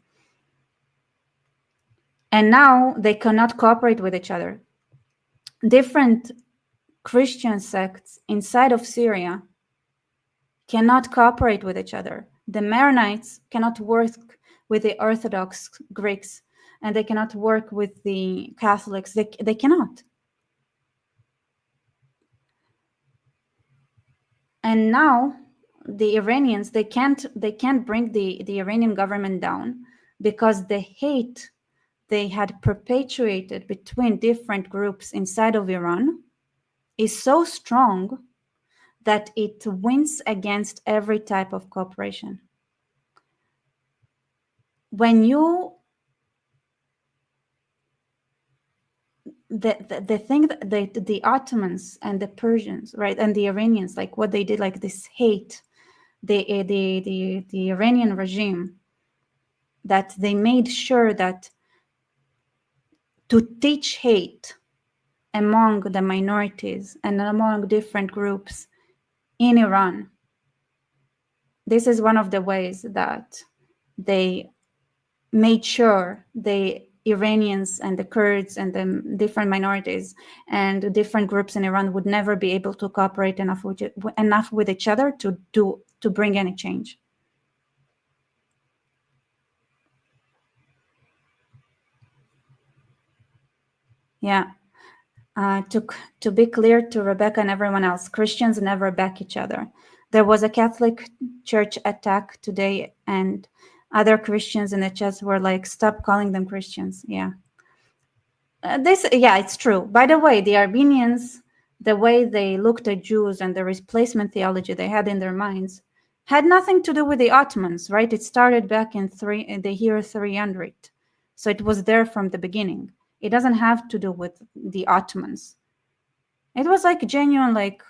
And now they cannot cooperate with each other. Different Christian sects inside of Syria cannot cooperate with each other. The Maronites cannot work with the Orthodox Greeks, and they cannot work with the Catholics. They cannot. And now the Iranians, they can't bring the Iranian government down, because the hate they had perpetuated between different groups inside of Iran is so strong that it wins against every type of cooperation. When you the thing that the Ottomans and the Persians, right, and the Iranians, like what they did, like this hate, the Iranian regime, that they made sure that to teach hate among the minorities and among different groups in Iran. This is one of the ways that they made sure the Iranians and the Kurds and the different minorities and the different groups in Iran would never be able to cooperate enough with each other to bring any change. Yeah. To be clear to Rebecca and everyone else, Christians never back each other. There was a Catholic church attack today, and other Christians in the chat were like, stop calling them Christians. Yeah. It's true. By the way, the Armenians, the way they looked at Jews and the replacement theology they had in their minds had nothing to do with the Ottomans, right? It started back in the year 300. So it was there from the beginning. It doesn't have to do with the Ottomans. It was like genuine like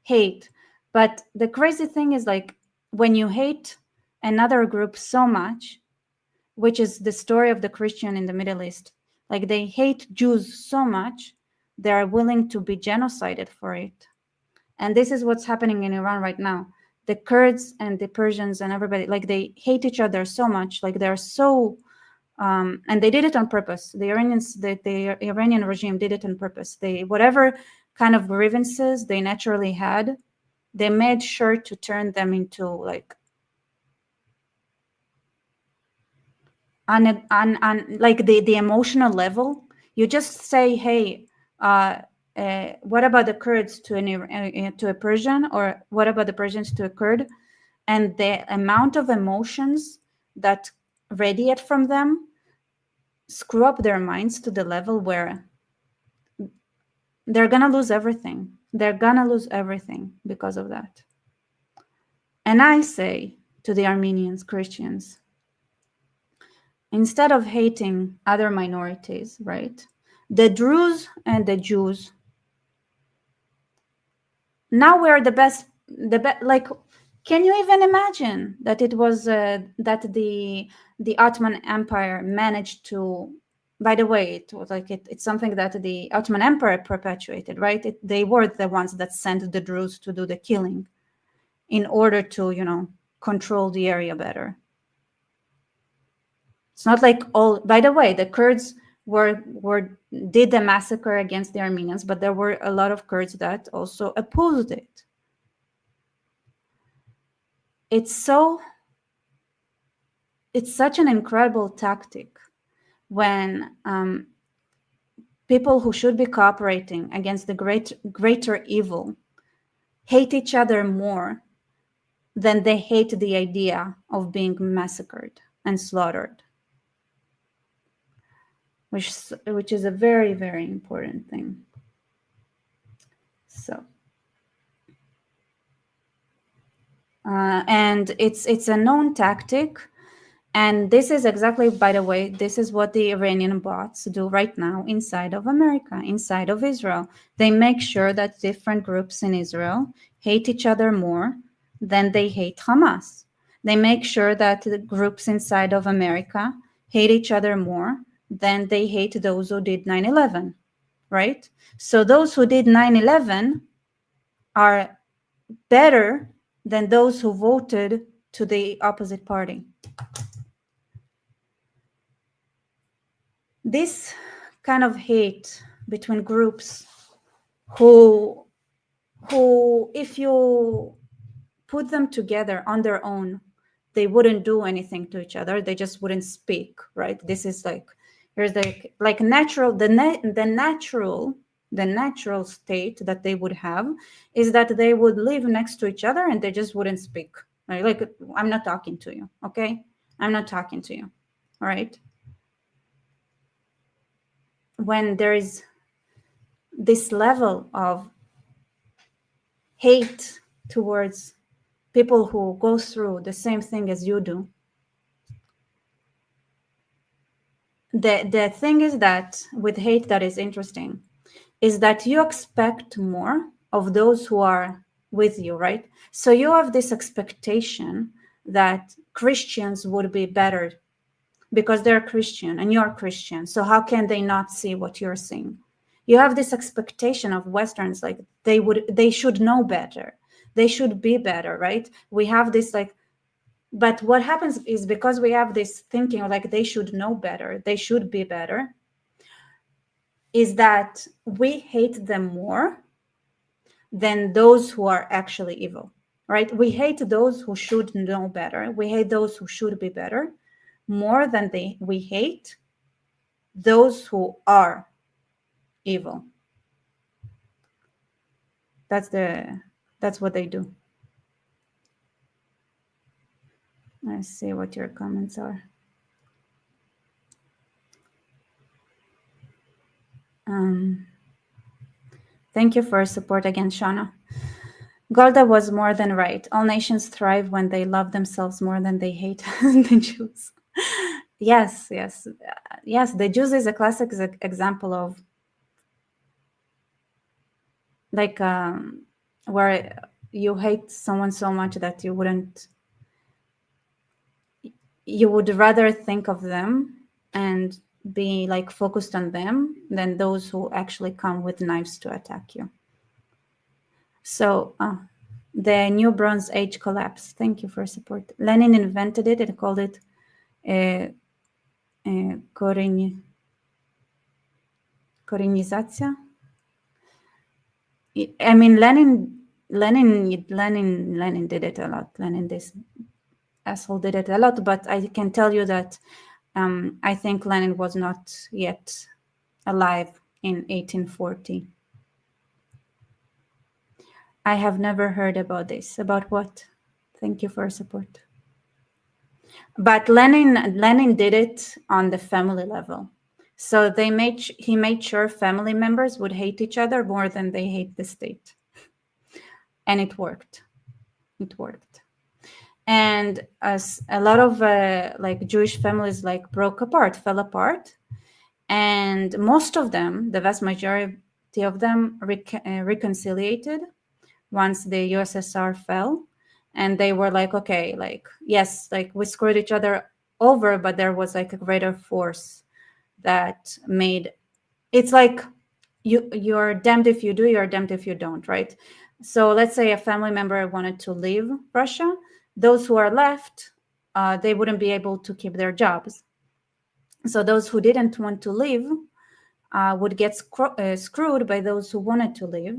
hate. But the crazy thing is, like, when you hate another group so much, which is the story of the Christian in the Middle East, like they hate Jews so much, they are willing to be genocided for it. And this is what's happening in Iran right now. The Kurds and the Persians and everybody, like they hate each other so much, like they're so and they did it on purpose. The Iranians, the Iranian regime did it on purpose. They, whatever kind of grievances they naturally had, they made sure to turn them into like on like the emotional level. You just say, hey, what about the Kurds to a Persian, or what about the Persians to a Kurd? And the amount of emotions that radiate from them screw up their minds to the level where they're gonna lose everything. They're gonna lose everything because of that. And I say to the Armenians, Christians, instead of hating other minorities, right? The Druze and the Jews, now we're the best, like, can you even imagine that it was that the Ottoman Empire managed to, by the way, it was like it's something that the Ottoman Empire perpetuated, right? They were the ones that sent the Druze to do the killing in order to, you know, control the area better. It's not like all, by the way, the Kurds did the massacre against the Armenians, but there were a lot of Kurds that also opposed it. It's such an incredible tactic when people who should be cooperating against the greater evil hate each other more than they hate the idea of being massacred and slaughtered. which is a very, very important thing. So, and it's a known tactic. And this is exactly, by the way, this is what the Iranian bots do right now inside of America, inside of Israel. They make sure that different groups in Israel hate each other more than they hate Hamas. They make sure that the groups inside of America hate each other more than they hate those who did 9/11, right? So those who did 9/11 are better than those who voted to the opposite party. This kind of hate between groups who if you put them together on their own, they wouldn't do anything to each other. They just wouldn't speak, right? This is like, here's like natural, the natural state that they would have is that they would live next to each other and they just wouldn't speak. Right? Like, I'm not talking to you, okay? I'm not talking to you, all right? When there is this level of hate towards people who go through the same thing as you do, the thing is that with hate that is interesting is that you expect more of those who are with you, right? So you have this expectation that Christians would be better because they're Christian and you're Christian. So how can they not see what you're seeing? You have this expectation of Westerns, like they should know better. They should be better, right? We have this like, but what happens is because we have this thinking like they should know better, they should be better, is that we hate them more than those who are actually evil, right? We hate those who should know better. We hate those who should be better more than we hate those who are evil. That's what they do. Let's see what your comments are. Thank you for your support again, Shauna. Golda was more than right. All nations thrive when they love themselves more than they hate the Jews. Yes. The Jews is a classic example of like where you hate someone so much that you would rather think of them and be like focused on them than those who actually come with knives to attack you. So the new Bronze Age collapse. Thank you for support. Lenin invented it and called it Korenizacja. I mean, Lenin did it a lot. This asshole did it a lot, but I can tell you that I think Lenin was not yet alive in 1840. I have never heard about this. About what? Thank you for your support. But Lenin did it on the family level. So he made sure family members would hate each other more than they hate the state. And it worked. It worked. And as a lot of like Jewish families like fell apart. And most of them, the vast majority of them reconciliated once the USSR fell. And they were like, okay, like, yes, like we screwed each other over, but there was like a greater force that made, it's like you're damned if you do, you're damned if you don't, right? So let's say a family member wanted to leave Russia. Those who are left, they wouldn't be able to keep their jobs. So those who didn't want to leave would get screwed by those who wanted to leave.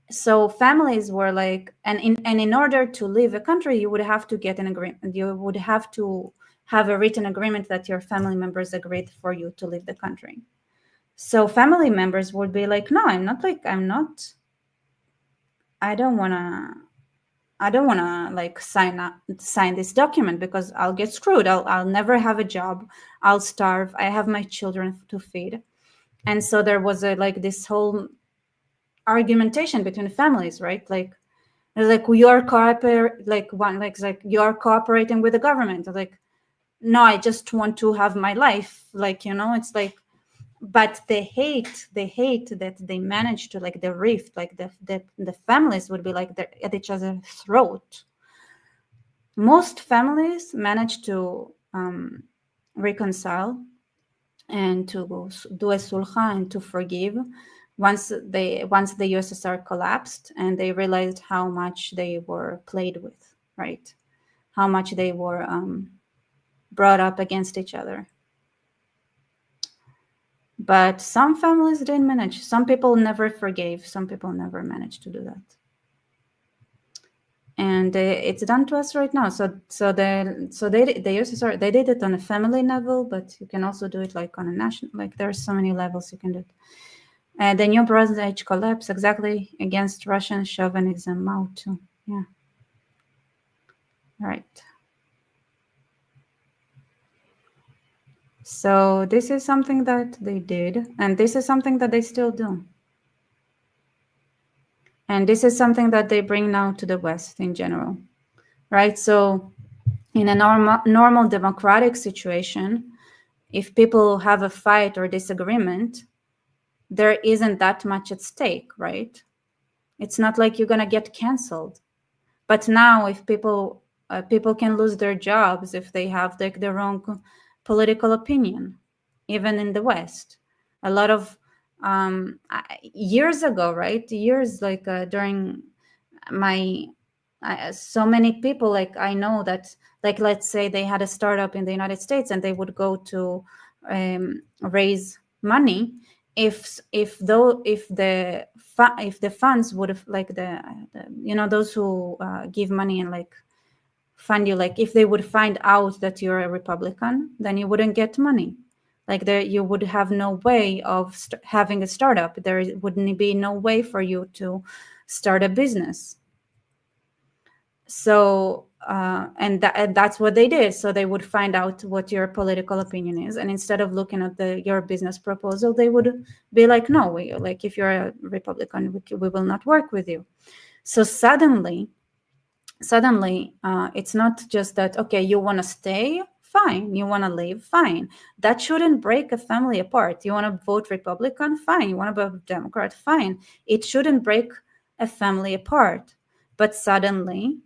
So families were like, and in order to leave a country, you would have to get an agreement. You would have to have a written agreement that your family members agreed for you to leave the country. So family members would be like, no, I don't want I don't want to like sign this document because I'll get screwed. I'll never have a job. I'll starve. I have my children to feed. And so there was this whole argumentation between families, right? Like you're you're cooperating with the government. Like, no, I just want to have my life. Like, it's like, but the hate that they managed to like the rift, like the families would be like at each other's throat. Most families managed to reconcile and to do a sulha and to forgive once the USSR collapsed, and they realized how much they were played with, right? How much they were brought up against each other. But some families didn't manage. Some people never forgave. Some people never managed to do that. And it's done to us right now. So the USSR, they did it on a family level, but you can also do it like on a national. Like there's so many levels you can do it. And the New Bronze Age collapse exactly against Russian chauvinism. Mao too. Yeah. Right. So this is something that they did, and this is something that they still do. And this is something that they bring now to the West in general, right? So in a normal democratic situation, if people have a fight or disagreement, there isn't that much at stake, right? It's not like you're going to get canceled. But now if people can lose their jobs if they have like the wrong political opinion, even in the West. A lot of years ago, right? Years like during my so many people, like I know that, like let's say they had a startup in the United States and they would go to raise money. If the funds would have like the those who give money and like fund you, like if they would find out that you're a Republican, then you wouldn't get money. Like there, you would have no way of having a startup. There wouldn't be no way for you to start a business. So, and that's what they did. So they would find out what your political opinion is, and instead of looking at your business proposal, they would be like, "No, like if you're a Republican, we will not work with you." So suddenly, it's not just that. Okay, you want to stay, fine. You want to leave, fine. That shouldn't break a family apart. You want to vote Republican, fine. You want to vote Democrat, fine. It shouldn't break a family apart. But suddenly,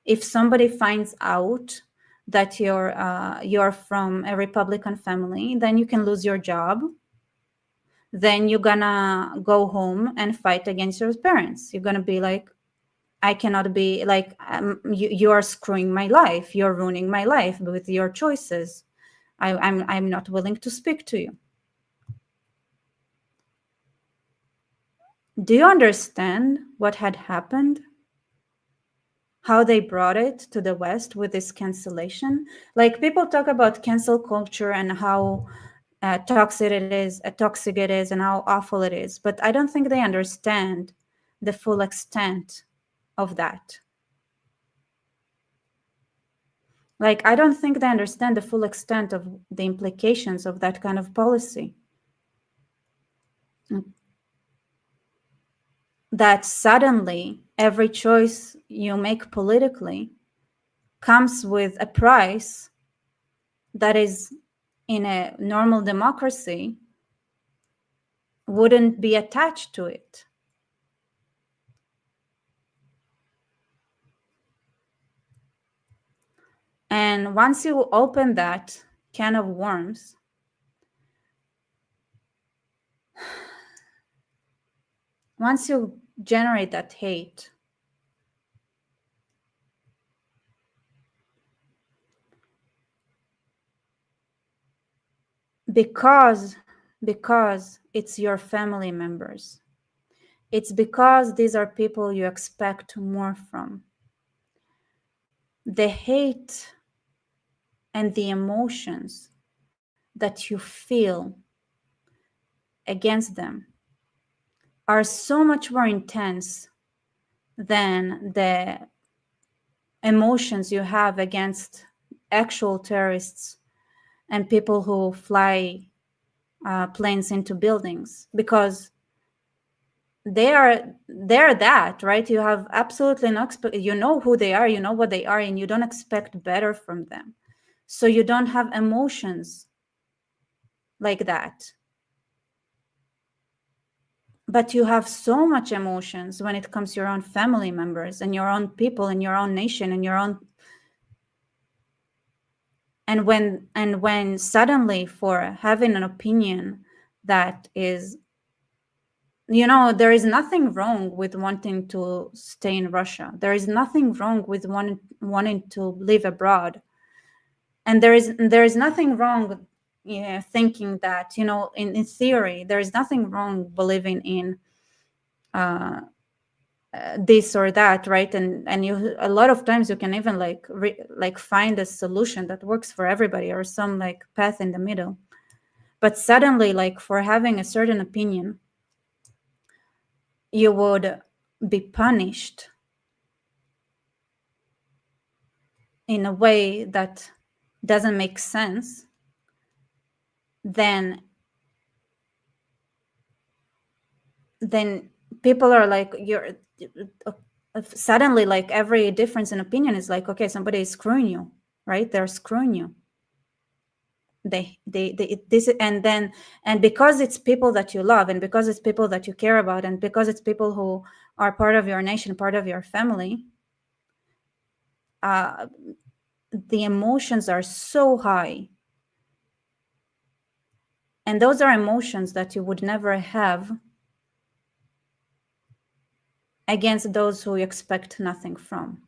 if somebody finds out that you're from a Republican family, then you can lose your job. Then you're gonna go home and fight against your parents. You're gonna be like, I cannot be like, you are screwing my life. You're ruining my life with your choices. I'm not willing to speak to you. Do you understand what had happened? How they brought it to the West with this cancellation? Like people talk about cancel culture and how toxic it is, and how awful it is. But I don't think they understand the full extent of that. Like, I don't think they understand the full extent of the implications of that kind of policy. That suddenly every choice you make politically comes with a price that is, in a normal democracy, wouldn't be attached to it. And once you open that can of worms, once you generate that hate, because it's your family members, it's because these are people you expect more from. The hate and the emotions that you feel against them are so much more intense than the emotions you have against actual terrorists and people who fly planes into buildings, because they're that, right? You have absolutely no you know who they are, you know what they are, and you don't expect better from them. So you don't have emotions like that. But you have so much emotions when it comes to your own family members and your own people and your own nation and your own. And when suddenly, for having an opinion that is, there is nothing wrong with wanting to stay in Russia. There is nothing wrong with wanting to live abroad. And there is nothing wrong thinking that, in theory, there is nothing wrong believing in this or that, right? And you, a lot of times, you can even like find a solution that works for everybody, or some like path in the middle. But suddenly, like, for having a certain opinion, you would be punished in a way that doesn't make sense. Then people are like, suddenly, like, every difference in opinion is like, okay, somebody is screwing you, right? They're screwing you. And because it's people that you love, and because it's people that you care about, and because it's people who are part of your nation, part of your family, the emotions are so high. And those are emotions that you would never have against those who you expect nothing from.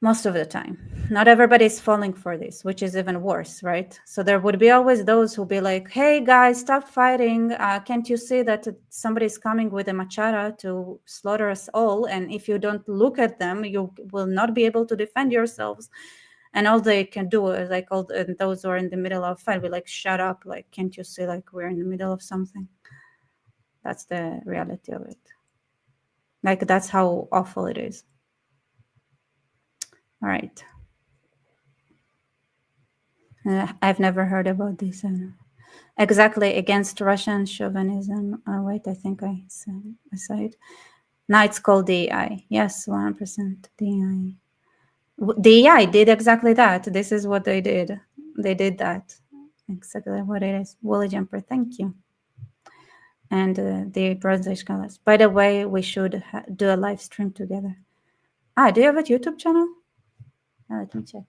Most of the time. Not everybody is falling for this, which is even worse, right? So there would be always those who be like, hey guys, stop fighting. Can't you see that somebody is coming with a machete to slaughter us all? And if you don't look at them, you will not be able to defend yourselves. And all they can do is, like, all those who are in the middle of a fight, be like, shut up. Like, can't you see, like, we're in the middle of something? That's the reality of it. Like, that's how awful it is. All right. I've never heard about this. Exactly, against Russian chauvinism. Wait, I think I said it. Now it's called DEI. Yes, 100% DEI. DEI did exactly that. This is what they did. They did that. Exactly what it is. Woolly Jumper, thank you. And the British colors. By the way, we should do a live stream together. Do you have a YouTube channel? Let me check.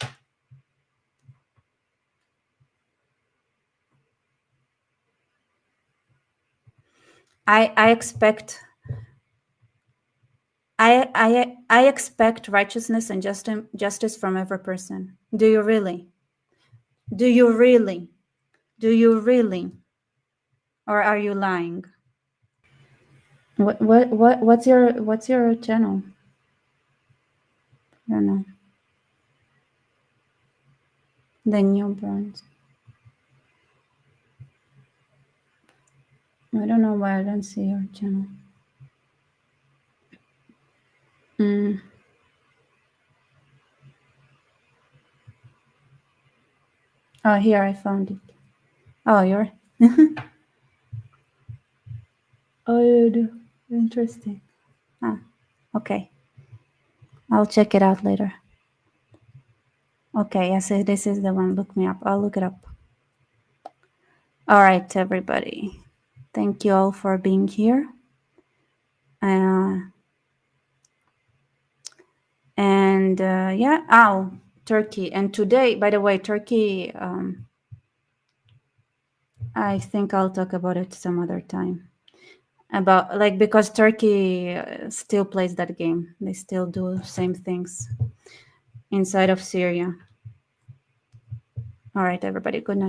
I expect righteousness and justice from every person. Do you really? Do you really? Do you really? Or are you lying? What's your channel? I don't know. The newborns. I don't know why I don't see your channel. Oh, here I found it. Oh, you're. Oh, you do. Interesting. Okay. I'll check it out later. Okay, yes, this is the one. Look me up. I'll look it up. All right, everybody. Thank you all for being here. Turkey. And today, by the way, Turkey, I think I'll talk about it some other time. Because Turkey still plays that game. They still do the same things inside of Syria. All right, everybody. Good night.